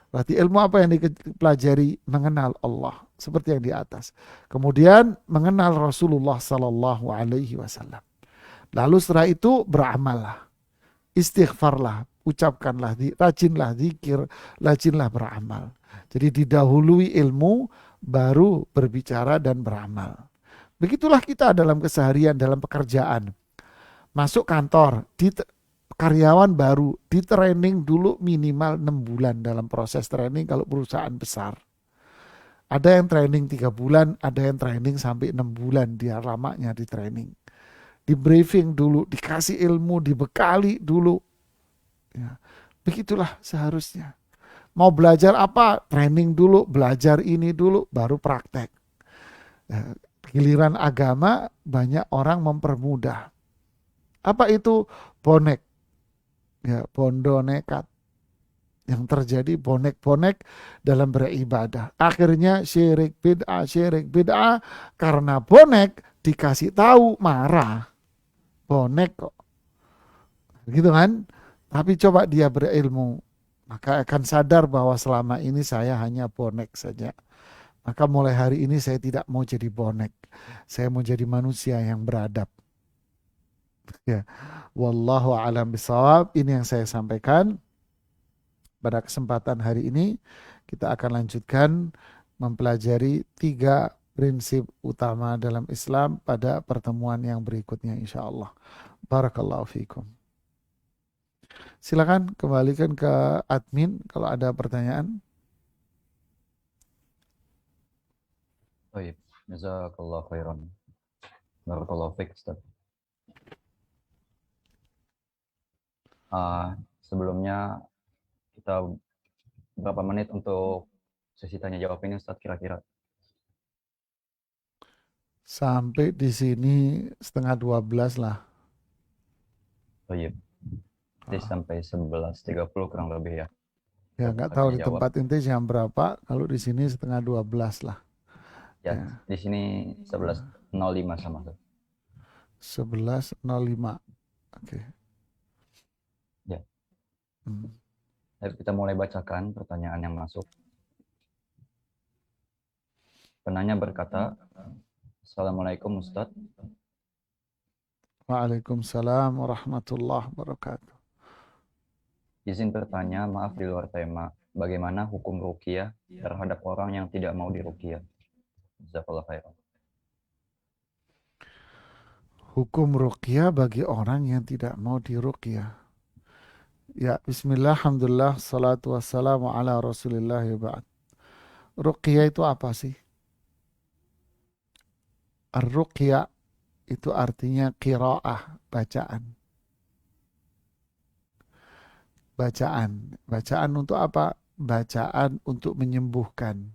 Berarti ilmu apa yang dipelajari? Mengenal Allah, seperti yang di atas. Kemudian mengenal Rasulullah Sallallahu Alaihi Wasallam. Lalu setelah itu beramallah, istighfarlah, ucapkanlah, rajinlah zikir, rajinlah beramal. Jadi didahului ilmu, baru berbicara dan beramal. Begitulah kita dalam keseharian, dalam pekerjaan. Masuk kantor, karyawan baru, di training dulu minimal 6 bulan dalam proses training kalau perusahaan besar. Ada yang training 3 bulan, ada yang training sampai 6 bulan dia lamanya di training. Di briefing dulu, dikasih ilmu, dibekali dulu. Ya, begitulah seharusnya. Mau belajar apa? Training dulu, belajar ini dulu, baru praktek. Ya, giliran agama banyak orang mempermudah. Apa itu? Bonek. Ya, bondo nekat. Yang terjadi bonek-bonek dalam beribadah. Akhirnya syirik bid'ah, karena bonek dikasih tahu marah. Bonek kok. Gitu kan? Tapi coba dia berilmu, maka akan sadar bahwa selama ini saya hanya bonek saja. Maka mulai hari ini saya tidak mau jadi bonek. Saya mau jadi manusia yang beradab. Ya. Wallahu a'lam bishawab. Ini yang saya sampaikan. Pada kesempatan hari ini kita akan lanjutkan mempelajari 3 prinsip utama dalam Islam pada pertemuan yang berikutnya insyaallah. Barakallahu fiikum. Silakan kembalikan ke admin kalau ada pertanyaan. Baik, jazakallahu khairan. Barakallahu fiik, Ustaz. Sebelumnya kita berapa menit untuk sesi tanya jawab ini, Ustaz, kira-kira? Sampai di sini 11:30 lah. Oh iya. Jadi sampai 11:30 kurang lebih ya. Ya nggak tahu di tempat inti jam berapa. Kalau di sini 11:30 lah. Ya, di sini 11:05 sama tuh. 11:05. Oke. Ya. Kita mulai bacakan pertanyaan yang masuk. Penanya berkata, Assalamualaikum Ustaz. Waalaikumsalam warahmatullahi wabarakatuh. Izin bertanya, maaf di luar tema. Bagaimana hukum ruqyah terhadap orang yang tidak mau diruqyah? Jazakallahu khairan. Hukum ruqyah bagi orang yang tidak mau diruqyah. Ya, bismillah, alhamdulillah, salatu wassalamu ala rasulillah ba'd. Ruqyah itu apa sih? Ar-ruqyah itu artinya qiraah, bacaan. Bacaan untuk apa? Bacaan untuk menyembuhkan.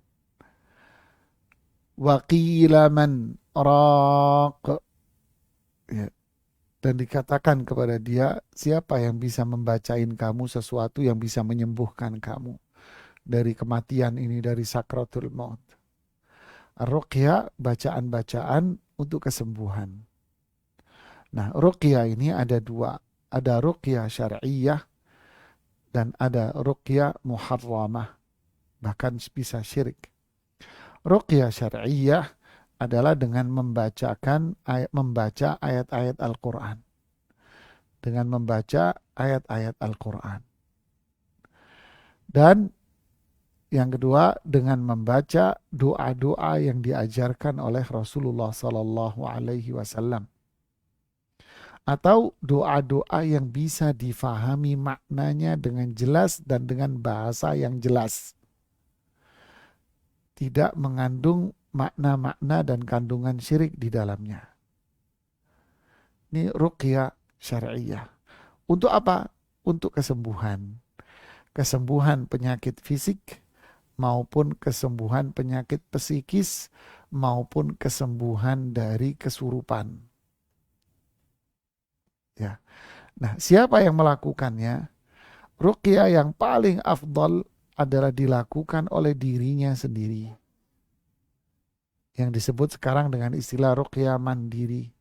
Wa qila man raq. Ya. Dan dikatakan kepada dia, siapa yang bisa membacain kamu sesuatu yang bisa menyembuhkan kamu? dari kematian ini, dari sakratul maut. Ruqyah, bacaan-bacaan untuk kesembuhan. Nah, ruqyah ini ada dua. Ada ruqyah syar'iyah dan ada ruqyah muharramah. Bahkan bisa syirik. Ruqyah syar'iyah adalah dengan membaca ayat-ayat Al-Quran. Dengan membaca ayat-ayat Al-Quran. Dan yang kedua dengan membaca doa-doa yang diajarkan oleh Rasulullah Sallallahu Alaihi Wasallam, atau doa-doa yang bisa difahami maknanya dengan jelas dan dengan bahasa yang jelas, tidak mengandung makna-makna dan kandungan syirik di dalamnya. Ini ruqyah syar'iyah. Untuk apa? Untuk kesembuhan. Kesembuhan penyakit fisik, maupun kesembuhan penyakit psikis, maupun kesembuhan dari kesurupan. Ya. Nah, siapa yang melakukannya? Ruqyah yang paling afdal adalah dilakukan oleh dirinya sendiri. Yang disebut sekarang dengan istilah ruqyah mandiri.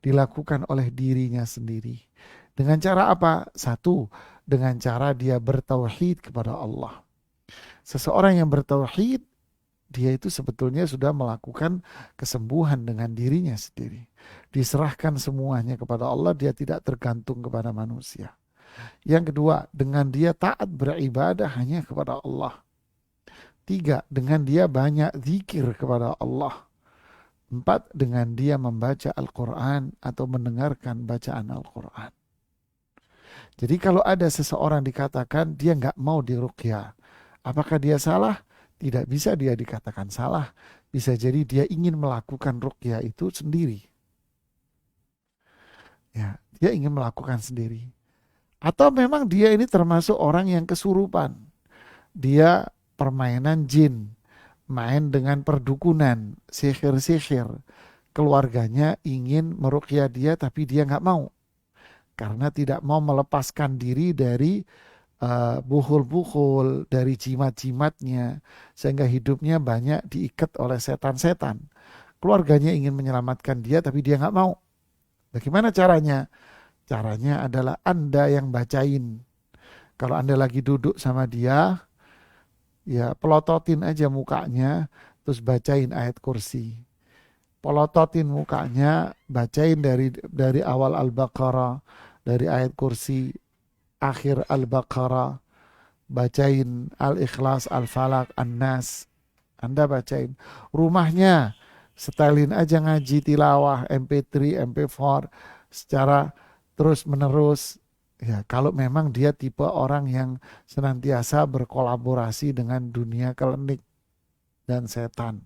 Dilakukan oleh dirinya sendiri. Dengan cara apa? Satu, dengan cara dia bertauhid kepada Allah. Seseorang yang bertauhid, dia itu sebetulnya sudah melakukan kesembuhan dengan dirinya sendiri. Diserahkan semuanya kepada Allah, dia tidak tergantung kepada manusia. Yang kedua, dengan dia taat beribadah hanya kepada Allah. Tiga, dengan dia banyak zikir kepada Allah. Empat, dengan dia membaca Al-Quran atau mendengarkan bacaan Al-Quran. Jadi kalau ada seseorang dikatakan dia nggak mau diruqyah, apakah dia salah? Tidak bisa dia dikatakan salah. Bisa jadi dia ingin melakukan ruqyah itu sendiri. Ya, dia ingin melakukan sendiri. Atau memang dia ini termasuk orang yang kesurupan. Dia permainan jin, main dengan perdukunan, sihir-sihir. Keluarganya ingin meruqyah dia tapi dia nggak mau. Karena tidak mau melepaskan diri dari buhul-buhul, dari jimat-jimatnya, sehingga hidupnya banyak diikat oleh setan-setan. Keluarganya ingin menyelamatkan dia tapi dia nggak mau. Bagaimana caranya? Caranya adalah Anda yang bacain. Kalau Anda lagi duduk sama dia, ya pelototin aja mukanya, terus bacain ayat kursi. Pelototin mukanya, bacain dari awal Al-Baqarah, dari ayat kursi, akhir Al-Baqarah, bacain Al-Ikhlas, Al-Falaq, An-Nas. Anda bacain. Rumahnya, setelin aja ngaji tilawah, MP3, MP4, secara terus menerus. Ya, kalau memang dia tipe orang yang senantiasa berkolaborasi dengan dunia klinik dan setan.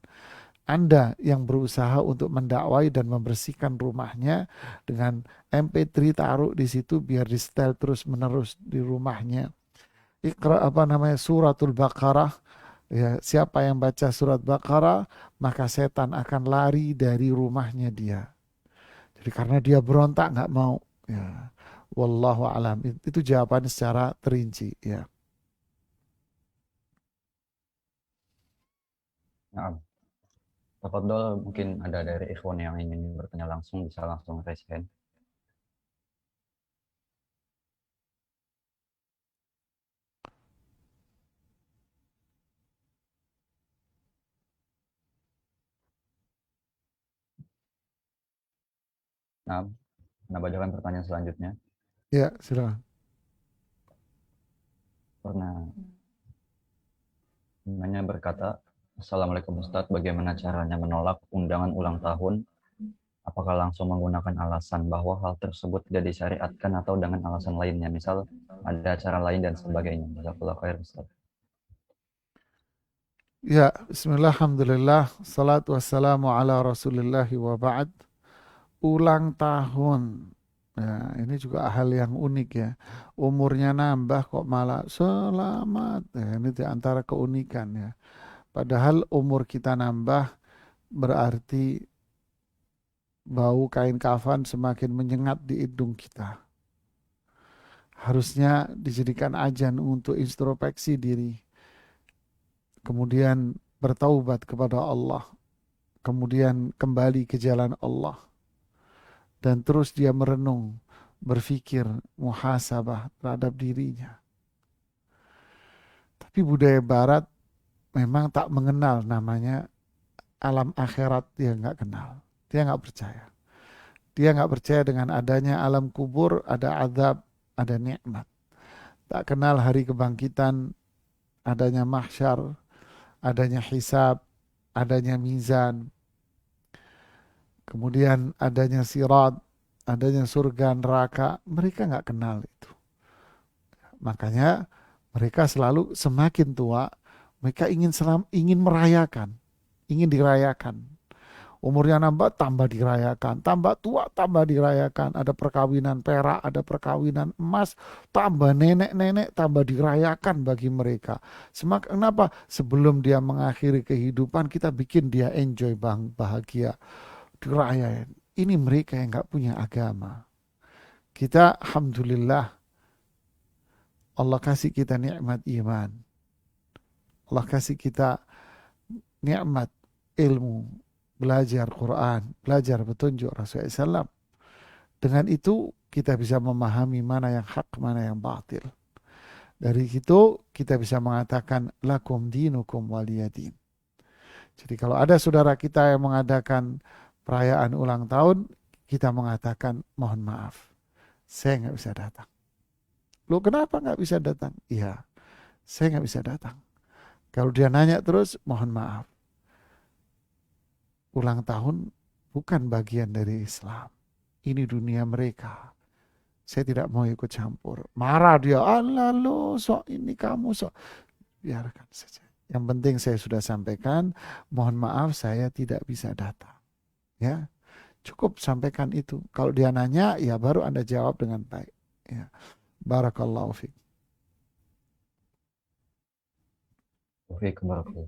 Anda yang berusaha untuk mendakwai dan membersihkan rumahnya dengan MP3 taruh di situ biar di setel terus menerus di rumahnya. Iqra suratul Baqarah. Ya, siapa yang baca surat Baqarah, maka setan akan lari dari rumahnya dia. Jadi karena dia berontak nggak mau. Ya. Wallahu alam. Itu jawaban secara terinci. Ya. Nah, tafadhol, mungkin ada dari ikhwan yang ingin bertanya langsung, bisa langsung raise hand. Nah, bacakan pertanyaan selanjutnya. Ya, silakan. Pernah nanya berkata, Assalamualaikum Ustadz, bagaimana caranya menolak undangan ulang tahun? Apakah langsung menggunakan alasan bahwa hal tersebut tidak disyariatkan atau dengan alasan lainnya, misal ada acara lain dan sebagainya? Jazakallahu khair, Ustadz. Ya, bismillah, alhamdulillah, salatu wassalamu ala rasulillahi wa ba'd. Ulang tahun. Ya, ini juga hal yang unik ya. Umurnya nambah kok malah selamat. Ya, ini di antara keunikan ya. Padahal umur kita nambah berarti bau kain kafan semakin menyengat di hidung kita. Harusnya dijadikan ajan untuk introspeksi diri. kemudian bertaubat kepada Allah, kemudian kembali ke jalan Allah, dan terus dia merenung, berpikir, muhasabah terhadap dirinya. Tapi budaya Barat memang tak mengenal namanya alam akhirat, dia nggak kenal, dia nggak percaya. Dia nggak percaya dengan adanya alam kubur, ada azab, ada nikmat. Tak kenal hari kebangkitan, adanya mahsyar, adanya hisab, adanya mizan, kemudian adanya sirat, adanya surga, neraka. Mereka nggak kenal itu. Makanya mereka selalu semakin tua, mereka ingin merayakan, ingin dirayakan. Umurnya nambah, tambah dirayakan. Tambah tua, tambah dirayakan. Ada perkawinan perak, ada perkawinan emas. Tambah nenek-nenek, tambah dirayakan bagi mereka. Kenapa? Sebelum dia mengakhiri kehidupan, kita bikin dia enjoy, bahagia. Dirayain. Ini mereka yang gak punya agama. Kita, alhamdulillah, Allah kasih kita nikmat iman. Allah kasih kita nikmat ilmu, belajar Quran, belajar petunjuk Rasulullah SAW. Dengan itu kita bisa memahami mana yang hak, mana yang batil. Dari itu kita bisa mengatakan lakum dinukum waliyadin. Jadi kalau ada saudara kita yang mengadakan perayaan ulang tahun, kita mengatakan mohon maaf, saya nggak bisa datang. Loh kenapa nggak bisa datang? Iya, saya nggak bisa datang. Kalau dia nanya terus, mohon maaf, ulang tahun bukan bagian dari Islam. Ini dunia mereka. Saya tidak mau ikut campur. Marah dia, Allah lo, sok ini kamu sok. Biarkan saja. Yang penting saya sudah sampaikan, mohon maaf saya tidak bisa datang. Ya, cukup sampaikan itu. Kalau dia nanya, ya baru Anda jawab dengan baik. Ya. Barakallahu fiik. Barakallahu.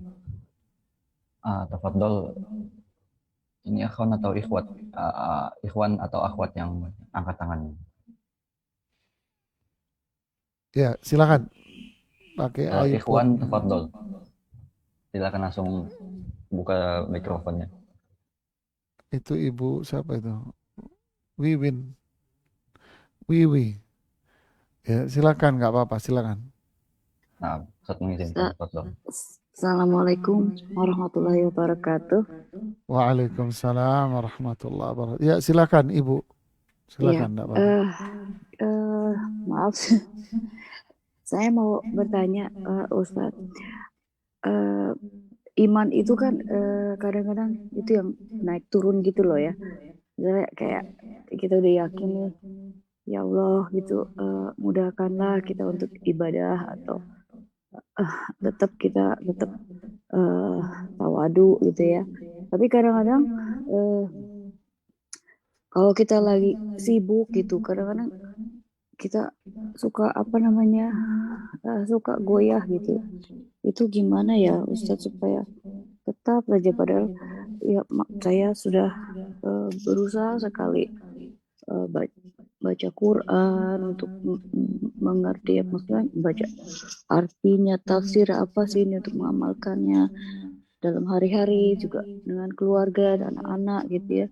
Tafadhol. Ini ikhwan atau ikhwan atau akhwat yang angkat tangan. Ya, silakan. Pakai ikhwan, tafadhol. Silakan langsung buka mikrofonnya. Itu ibu siapa itu? Wiwi. Ya, silakan, nggak apa-apa, silakan. Nah, Ustaz mengizinkan, tafadhol. Assalamualaikum warahmatullahi wabarakatuh. Waalaikumsalam warahmatullahi wabarakatuh. Ya, silakan Ibu. Silakan, Ya, apa-apa. maaf, saya mau bertanya, Ustadz. Iman itu kan kadang-kadang itu yang naik turun gitu loh ya. Misalnya kayak kita udah yakin nih, ya Allah gitu, mudahkanlah kita untuk ibadah atau tetap tawadu gitu ya. Tapi kadang-kadang kalau kita lagi sibuk gitu, kadang-kadang kita suka suka goyah gitu. Itu gimana ya Ustadz supaya tetap saja, padahal ya saya sudah berusaha sekali baca Quran untuk mengerti, maksudnya baca artinya, tafsir apa sih ini untuk mengamalkannya dalam hari-hari juga dengan keluarga dan anak gitu ya,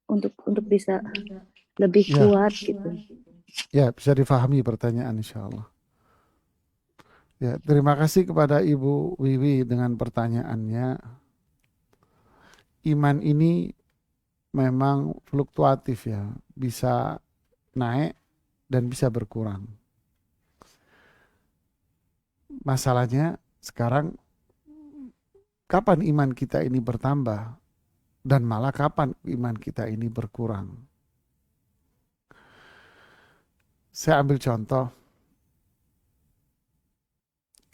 untuk bisa lebih kuat gitu. Ya, bisa difahami pertanyaan insyaallah. Ya, terima kasih kepada Ibu Wiwi dengan pertanyaannya. Iman ini memang fluktuatif ya, bisa naik dan bisa berkurang. Masalahnya sekarang kapan iman kita ini bertambah dan malah kapan iman kita ini berkurang. Saya ambil contoh.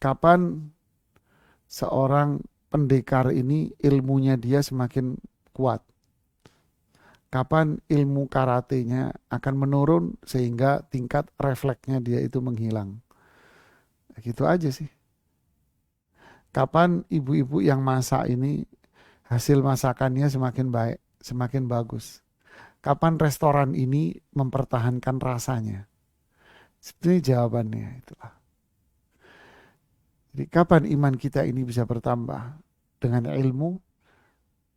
Kapan seorang pendekar ini ilmunya dia semakin kuat. Kapan ilmu karatenya akan menurun sehingga tingkat refleksnya dia itu menghilang. Gitu aja sih. Kapan ibu-ibu yang masak ini hasil masakannya semakin baik, semakin bagus. Kapan restoran ini mempertahankan rasanya. Sebenarnya jawabannya itulah. Jadi kapan iman kita ini bisa bertambah? Dengan ilmu,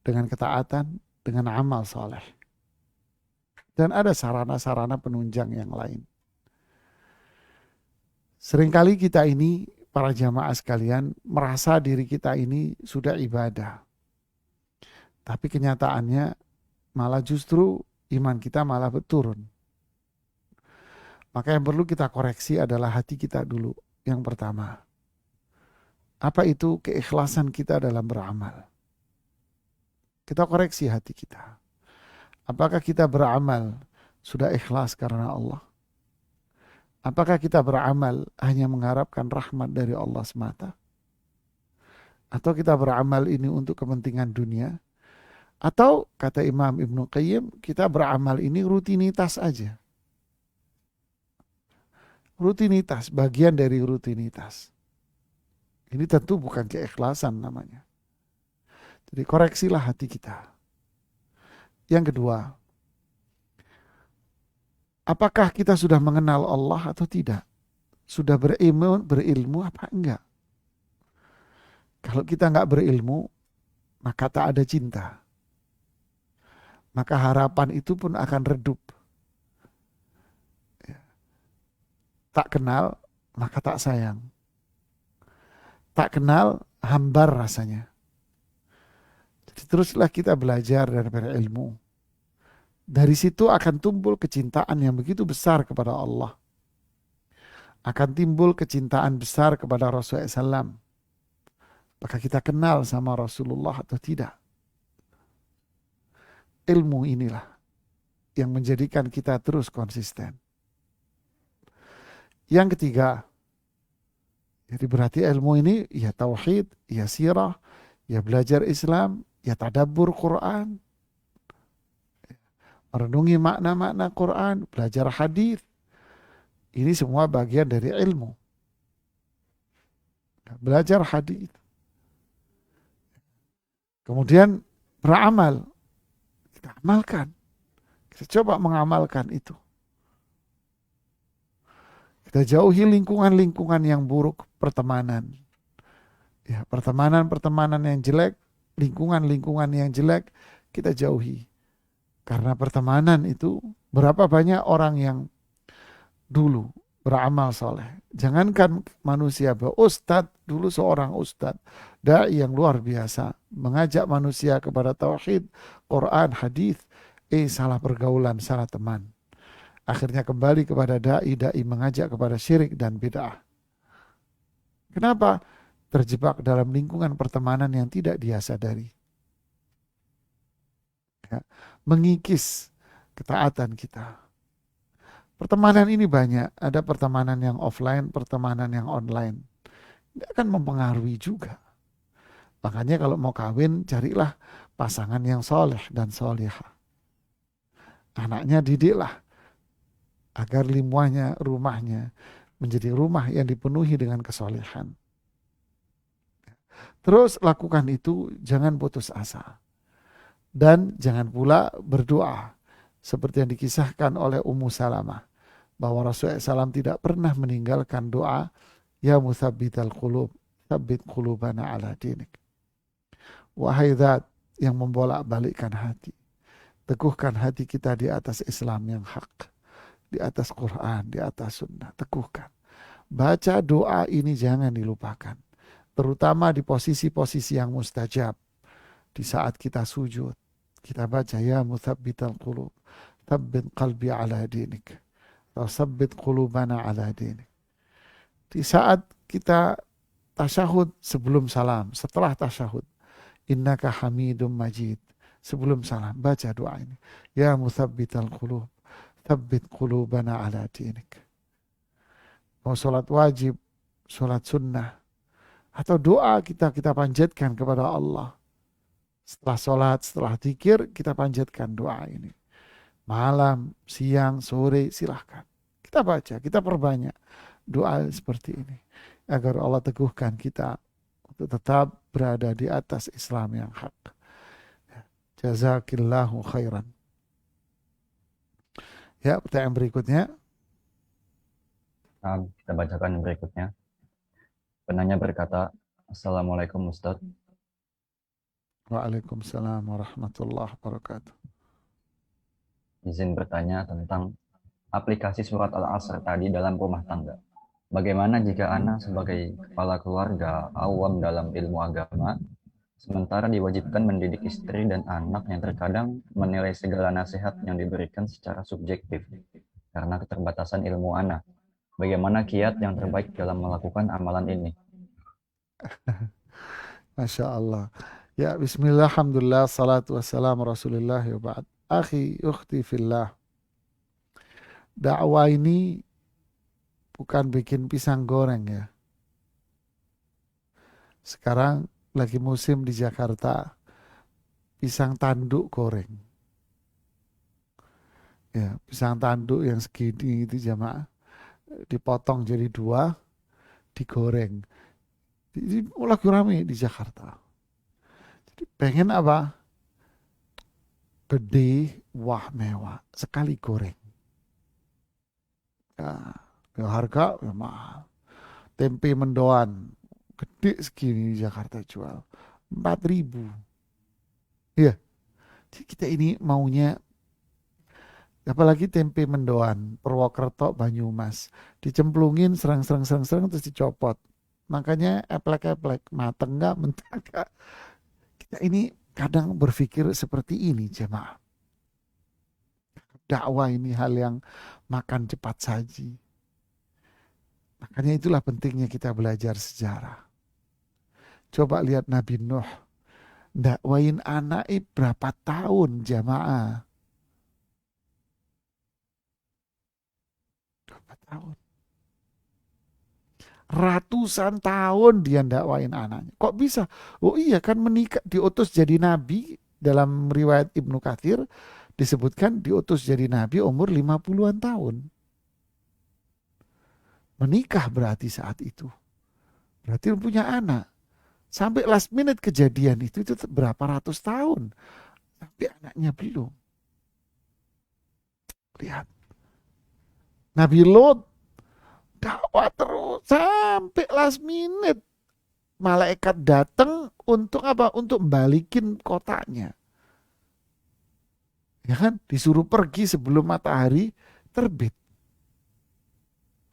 dengan ketaatan, dengan amal soleh. Dan ada sarana-sarana penunjang yang lain. Seringkali kita ini, para jamaah sekalian, merasa diri kita ini sudah ibadah. Tapi kenyataannya malah justru iman kita malah berturun. Maka yang perlu kita koreksi adalah hati kita dulu. Yang pertama, apa itu keikhlasan kita dalam beramal? Kita koreksi hati kita. Apakah kita beramal sudah ikhlas karena Allah? Apakah kita beramal hanya mengharapkan rahmat dari Allah semata? Atau kita beramal ini untuk kepentingan dunia? Atau kata Imam Ibnu Qayyim, kita beramal ini rutinitas aja. Rutinitas, bagian dari rutinitas. Ini tentu bukan keikhlasan namanya. Jadi koreksilah hati kita. Yang kedua, apakah kita sudah mengenal Allah atau tidak? Sudah berilmu apa enggak? Kalau kita enggak berilmu, maka tak ada cinta. Maka harapan itu pun akan redup. Tak kenal, maka tak sayang. Tak kenal, hambar rasanya. Jadi teruslah kita belajar dan berilmu. Dari situ akan timbul kecintaan yang begitu besar kepada Allah. Akan timbul kecintaan besar kepada Rasulullah SAW. Apakah kita kenal sama Rasulullah atau tidak? Ilmu inilah yang menjadikan kita terus konsisten. Yang ketiga, jadi berarti ilmu ini ya tauhid, ya sirah, ya belajar Islam, ya tadabbur Quran, merenungi makna-makna Quran, belajar hadis. Ini semua bagian dari ilmu. Belajar hadis. Kemudian beramal. Kita amalkan. Kita coba mengamalkan itu. Kita jauhi lingkungan-lingkungan yang buruk, pertemanan. Ya, pertemanan-pertemanan yang jelek, lingkungan-lingkungan yang jelek, kita jauhi. Karena pertemanan itu, berapa banyak orang yang dulu beramal soleh. Jangankan manusia, ustadz, dulu seorang ustadz, dai yang luar biasa, mengajak manusia kepada tauhid, Quran, hadis, salah pergaulan, salah teman. Akhirnya kembali kepada dai mengajak kepada syirik dan bid'ah. Kenapa? Terjebak dalam lingkungan pertemanan yang tidak dia sadari. Ya, mengikis ketaatan kita. Pertemanan ini banyak, ada pertemanan yang offline, pertemanan yang online. Ini akan mempengaruhi juga. Makanya kalau mau kawin, carilah pasangan yang soleh dan solihah. Anaknya didiklah agar rumahnya menjadi rumah yang dipenuhi dengan kesolehan. Terus lakukan itu, jangan putus asa. Dan jangan pula berdoa. Seperti yang dikisahkan oleh Ummu Salamah. Bahwa Rasulullah SAW tidak pernah meninggalkan doa, Ya muthabbital qulub, thabbit qulubana ala dinik. Wahai zat yang membolak-balikkan hati. Teguhkan hati kita di atas Islam yang hak. Di atas Quran, di atas sunnah, teguhkan. Baca doa ini jangan dilupakan. Terutama di posisi-posisi yang mustajab. Di saat kita sujud, kita baca, Ya muthabbital qulub, thabbit qalbi ala dinik. Atau thabbit qulubana ala dinik. Di saat kita tasyahud sebelum salam, setelah tasyahud, innaka hamidum majid. Sebelum salam, baca doa ini. Ya muthabbital qulub, thabbit qulubana ala dinik. Mau sholat wajib, sholat sunnah, atau doa kita panjatkan kepada Allah. Setelah sholat, setelah zikir, kita panjatkan doa ini. Malam, siang, sore, silahkan. Kita baca, kita perbanyak doa seperti ini. Agar Allah teguhkan kita untuk tetap berada di atas Islam yang hak. Jazakillahu khairan. Ya, pertanyaan berikutnya. Kita bacakan yang berikutnya. Penanya berkata, Assalamualaikum Ustadz. Waalaikumsalam warahmatullahi wabarakatuh. Izin bertanya tentang aplikasi surat Al-Asr tadi dalam rumah tangga. Bagaimana jika Ana sebagai kepala keluarga awam dalam ilmu agama, sementara diwajibkan mendidik istri dan anak yang terkadang menilai segala nasihat yang diberikan secara subjektif karena keterbatasan ilmu Ana. Bagaimana kiat yang terbaik dalam melakukan amalan ini? Masya Allah. Ya, bismillah, alhamdulillah, salatu wassalamu rasulillah, ya ba'd. Akhi, ukhti fillah. Dakwah ini bukan bikin pisang goreng ya. Sekarang lagi musim di Jakarta, pisang tanduk goreng. Ya, pisang tanduk yang segini itu jamaah, dipotong jadi 2, digoreng. Jadi lagi rame di Jakarta. Jadi pengen apa? Gede, wah mewah, sekali goreng. Ya, harga ya mahal. Tempe mendoan, gede segini di Jakarta jual 4.000. Iya, jadi kita ini maunya, apalagi tempe mendoan, Purwokerto, Banyumas, dicemplungin serang terus dicopot. Makanya eplek-eplek, mateng nggak, mentah nggak. Kita ini kadang berpikir seperti ini jemaah. Dakwah ini hal yang makan cepat saji. Makanya itulah pentingnya kita belajar sejarah. Coba lihat Nabi Nuh, dakwain anak berapa tahun jamaah? Berapa tahun? Ratusan tahun dia dakwain anaknya. Kok bisa? Oh iya kan menikah, diutus jadi nabi. Dalam riwayat Ibnu Katsir disebutkan diutus jadi nabi umur 50-an tahun. Menikah berarti saat itu. Berarti punya anak. Sampai last minute kejadian itu berapa ratus tahun. Tapi anaknya belum. Lihat. Nabi Lot dakwah terus sampai last minute. Malaikat datang untuk apa? Untuk balikin kotanya. Ya kan? Disuruh pergi sebelum matahari terbit.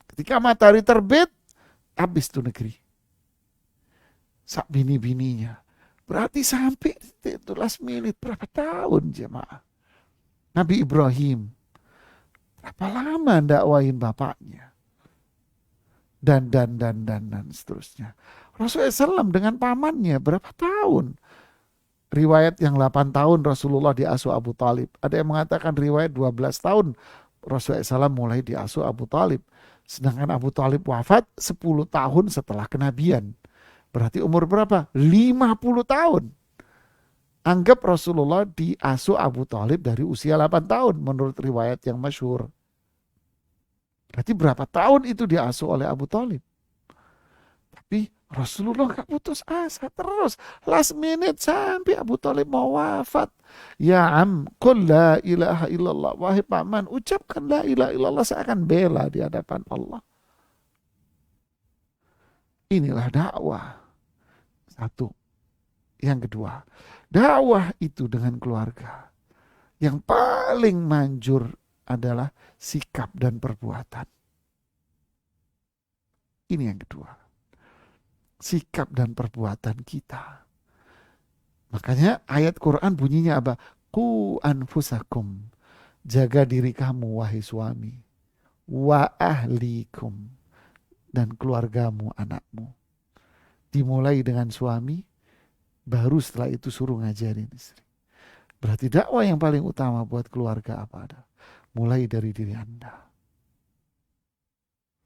Ketika matahari terbit, habis tuh negeri. Sak bini-bininya. Berarti sampai itu last minute berapa tahun jemaah. Nabi Ibrahim. Berapa lama dakwain bapaknya. Dan seterusnya. Rasulullah SAW dengan pamannya berapa tahun. Riwayat yang 8 tahun Rasulullah diasuh Abu Talib. Ada yang mengatakan riwayat 12 tahun Rasulullah SAW mulai diasuh Abu Talib. Sedangkan Abu Talib wafat 10 tahun setelah kenabian. Berarti umur berapa? 50 tahun. Anggap Rasulullah diasuh Abu Talib dari usia 8 tahun menurut riwayat yang masyhur. Berarti berapa tahun itu diasuh oleh Abu Talib? Tapi Rasulullah gak putus asa terus. Last minute sampai Abu Talib mau wafat. Ya am, qul la ilaha illallah. Wahai paman, ucapkan la ilaha illallah, saya akan bela di hadapan Allah. Inilah dakwah. Satu. Yang kedua, dakwah itu dengan keluarga. Yang paling manjur adalah sikap dan perbuatan. Ini yang kedua. Sikap dan perbuatan kita. Makanya ayat Quran bunyinya apa? Qu anfusakum. Jaga diri kamu wahai suami. Wa ahlikum. Dan keluargamu, anakmu. Dimulai dengan suami, baru setelah itu suruh ngajarin istri. Berarti dakwah yang paling utama buat keluarga apa ada? Mulai dari diri Anda.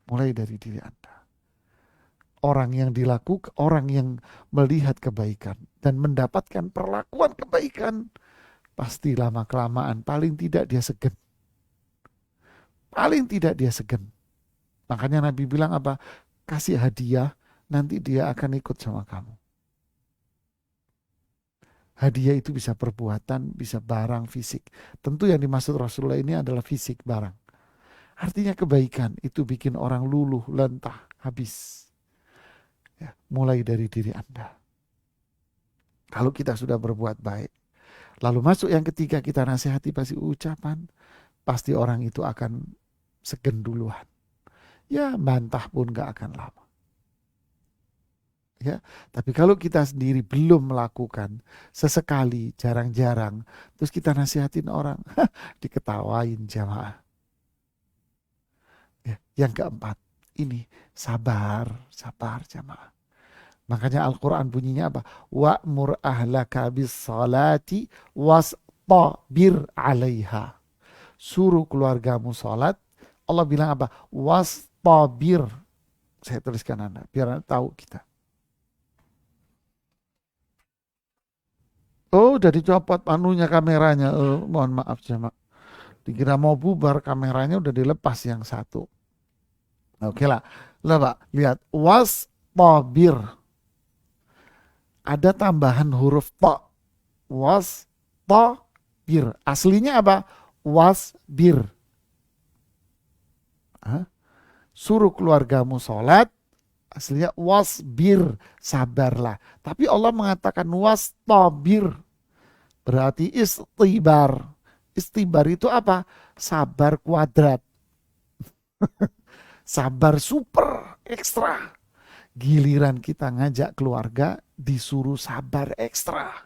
Mulai dari diri Anda. Orang yang dilakukan, orang yang melihat kebaikan dan mendapatkan perlakuan kebaikan, pasti lama-kelamaan paling tidak dia segan. Paling tidak dia segan. Makanya Nabi bilang apa? Kasih hadiah, nanti dia akan ikut sama kamu. Hadiah itu bisa perbuatan, bisa barang, fisik. Tentu yang dimaksud Rasulullah ini adalah fisik, barang. Artinya kebaikan itu bikin orang luluh, lentah, habis. Ya, mulai dari diri Anda. Kalau kita sudah berbuat baik, lalu masuk yang ketiga, kita nasihati pasti ucapan, pasti orang itu akan segen duluan. Ya, bantah pun gak akan lama. Ya, tapi kalau kita sendiri belum melakukan, sesekali, jarang-jarang, terus kita nasihatin orang, diketawain jamaah. Ya, yang keempat, ini sabar jamaah. Makanya Al-Quran bunyinya apa? Wa'mur ahlaka bis salati wastabir alaiha. Suruh keluargamu salat. Allah bilang apa? Wastabir. Saya tuliskan Anda, biar Anda tahu kita. Oh, udah dicopot anunya kameranya. Mohon maaf jemaah. Dikira mau bubar, kameranya udah dilepas yang satu. Oke lah. Pak, lihat. Wastabir. Ada tambahan huruf ta. Wastabir. Aslinya apa? Wasbir. Suruh keluargamu sholat. Aslinya wasbir. Sabarlah. Tapi Allah mengatakan wastabir. Berarti istibar. Istibar itu apa? Sabar kuadrat. Sabar super ekstra. Giliran kita ngajak keluarga disuruh sabar ekstra.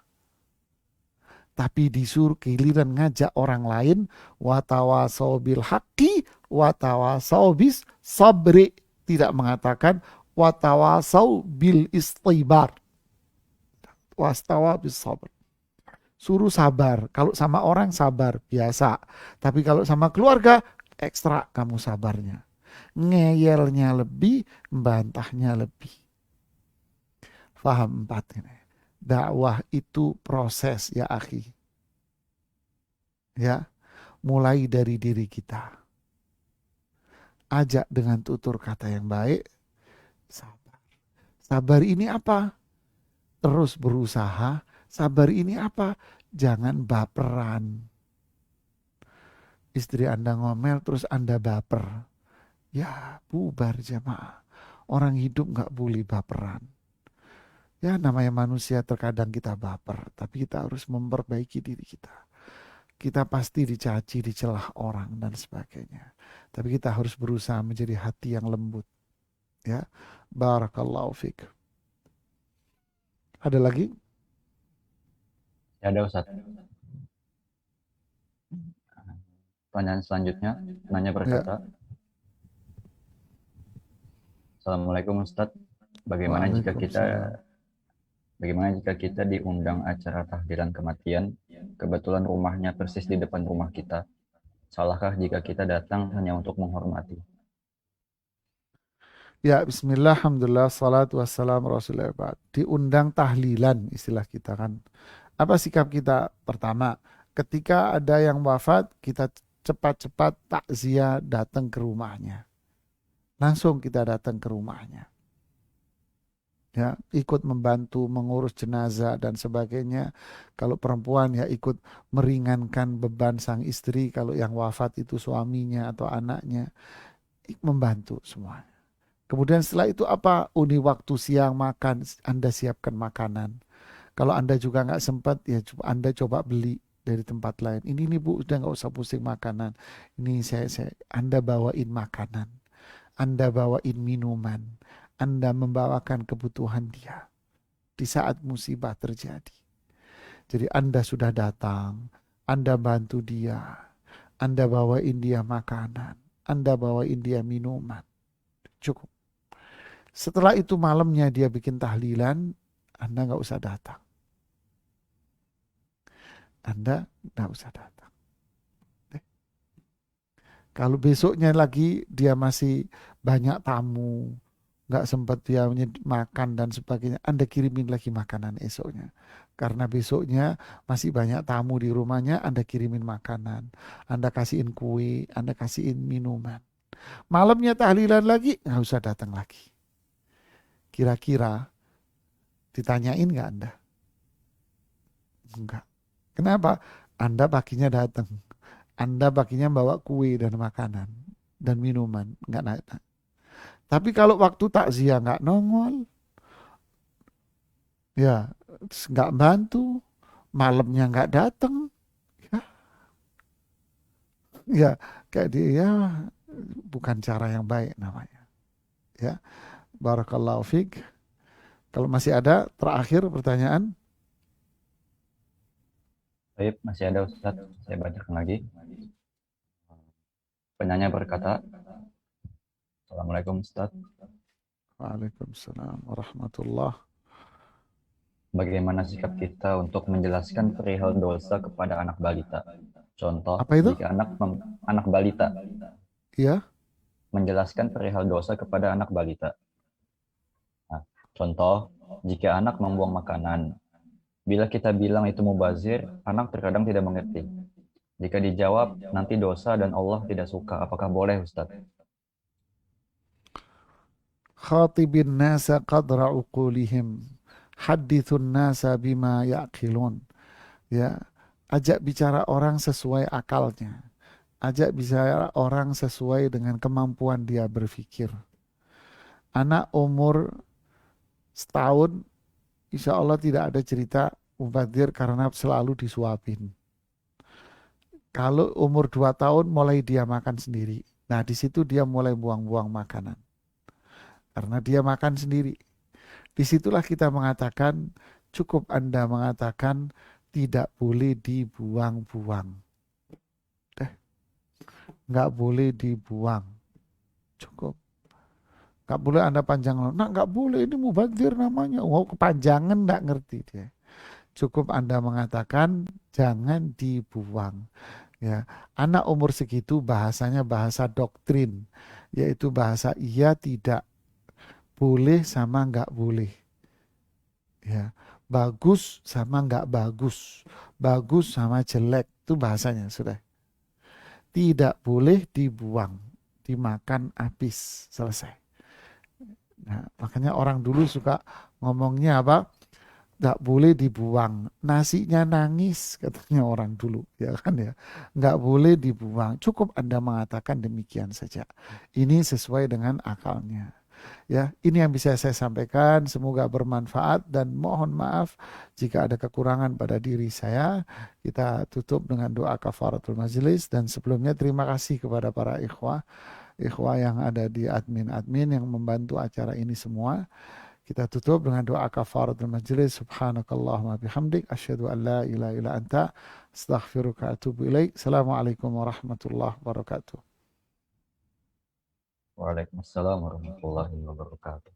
Tapi disuruh giliran ngajak orang lain watawasau bil haqqi watawasau bis sabri. Tidak mengatakan watawasau bil istibar. Wastawa bis sabr. Suruh sabar. Kalau sama orang sabar biasa. Tapi kalau sama keluarga ekstra kamu sabarnya. Ngeyelnya lebih, bantahnya lebih. Faham 4 ini. Dakwah itu proses ya akhi. Ya, mulai dari diri kita. Ajak dengan tutur kata yang baik. Sabar. Sabar ini apa? Terus berusaha. Sabar ini apa? Jangan baperan. Istri Anda ngomel terus Anda baper. Ya bubar jemaah. Orang hidup gak boleh baperan. Ya namanya manusia terkadang kita baper. Tapi kita harus memperbaiki diri kita. Kita pasti dicaci, dicelah orang dan sebagainya. Tapi kita harus berusaha menjadi hati yang lembut. Ya, barakallahu fiik. Ada lagi? Ya ada Ustaz. Pertanyaan selanjutnya, nanya berkata, Assalamualaikum Ustaz, bagaimana jika kita diundang acara tahlilan kematian, kebetulan rumahnya persis di depan rumah kita, salahkah jika kita datang hanya untuk menghormati? Ya, bismillah, alhamdulillah, salatu wassalamu rasulullah. Diundang tahlilan istilah kita kan. Apa sikap kita? Pertama, ketika ada yang wafat, kita cepat-cepat takziah datang ke rumahnya. Langsung kita datang ke rumahnya. Ya, ikut membantu mengurus jenazah dan sebagainya. Kalau perempuan ya ikut meringankan beban sang istri, kalau yang wafat itu suaminya atau anaknya, membantu semuanya. Kemudian setelah itu apa? Uni waktu siang makan, Anda siapkan makanan. Kalau Anda juga nggak sempat, ya Anda coba beli dari tempat lain. Ini nih Bu, udah nggak usah pusing makanan. Ini Anda bawain makanan. Anda bawain minuman. Anda membawakan kebutuhan dia di saat musibah terjadi. Jadi Anda sudah datang, Anda bantu dia, Anda bawain dia makanan, Anda bawain dia minuman. Cukup. Setelah itu malamnya dia bikin tahlilan, Anda nggak usah datang. Anda nggak usah datang. Kalau besoknya lagi dia masih banyak tamu, nggak sempat dia makan dan sebagainya, Anda kirimin lagi makanan esoknya. Karena besoknya masih banyak tamu di rumahnya, Anda kirimin makanan. Anda kasihin kue, Anda kasihin minuman. Malamnya tahlilan lagi, nggak usah datang lagi. Kira-kira ditanyain nggak Anda? Enggak. Kenapa? Anda paginya datang. Anda paginya bawa kue dan makanan dan minuman, nggak naik. Tapi kalau waktu takziah nggak nongol, Ya, terus nggak bantu, malamnya nggak datang, ya, ya kayak dia ya, bukan cara yang baik namanya. Ya, barakallahu fiik. Kalau masih ada terakhir pertanyaan, Baik, masih ada Ustadz. Saya bacakan lagi. Penanya berkata, Assalamualaikum Ustadz. Waalaikumsalam warahmatullah. Bagaimana sikap kita untuk menjelaskan perihal dosa kepada anak balita? Contoh, Apa itu? jika anak balita Ya, menjelaskan perihal dosa kepada anak balita. Nah, contoh, jika anak membuang makanan, bila kita bilang itu mubazir, anak terkadang tidak mengerti. Jika dijawab, nanti dosa dan Allah tidak suka. Apakah boleh, Ustadz? khatibin nasa qadra uqulihim, hadithun nasa bima yaqilun. Ya, ajak bicara orang sesuai akalnya. Ajak bicara orang sesuai dengan kemampuan dia berpikir. Anak umur setahun, insya Allah tidak ada cerita mubazir karena selalu disuapin. Kalau umur 2 tahun mulai dia makan sendiri. Nah, di situ dia mulai buang-buang makanan. Karena dia makan sendiri. Disitulah kita mengatakan, cukup Anda mengatakan tidak boleh dibuang-buang. Nggak boleh dibuang. Cukup. Nggak boleh Anda panjang. Nah, nggak boleh, ini mubazir namanya. Oh, kepanjangan nggak ngerti dia. Cukup Anda mengatakan jangan dibuang. Ya, anak umur segitu bahasanya bahasa doktrin, yaitu bahasa iya tidak, boleh sama nggak boleh. Ya, bagus sama nggak bagus, bagus sama jelek, itu bahasanya sudah. Tidak boleh dibuang, dimakan habis, selesai. Nah, makanya orang dulu suka ngomongnya apa? Nggak boleh dibuang, nasinya nangis katanya orang dulu, ya kan ya. Nggak boleh dibuang, cukup Anda mengatakan demikian saja. Ini sesuai dengan akalnya. Ya, ini yang bisa saya sampaikan. Semoga bermanfaat dan mohon maaf jika ada kekurangan pada diri saya. Kita tutup dengan doa kafaratul majelis dan sebelumnya terima kasih kepada para ikhwah yang ada di admin yang membantu acara ini semua. Kita tutup dengan doa kafaratul majelis. Subhanakallahumma bihamdik asyhadu an la ilaha illa anta astaghfiruka wa atubu ilaik. Assalamualaikum warahmatullahi wabarakatuh. Waalaikumsalam warahmatullahi wabarakatuh.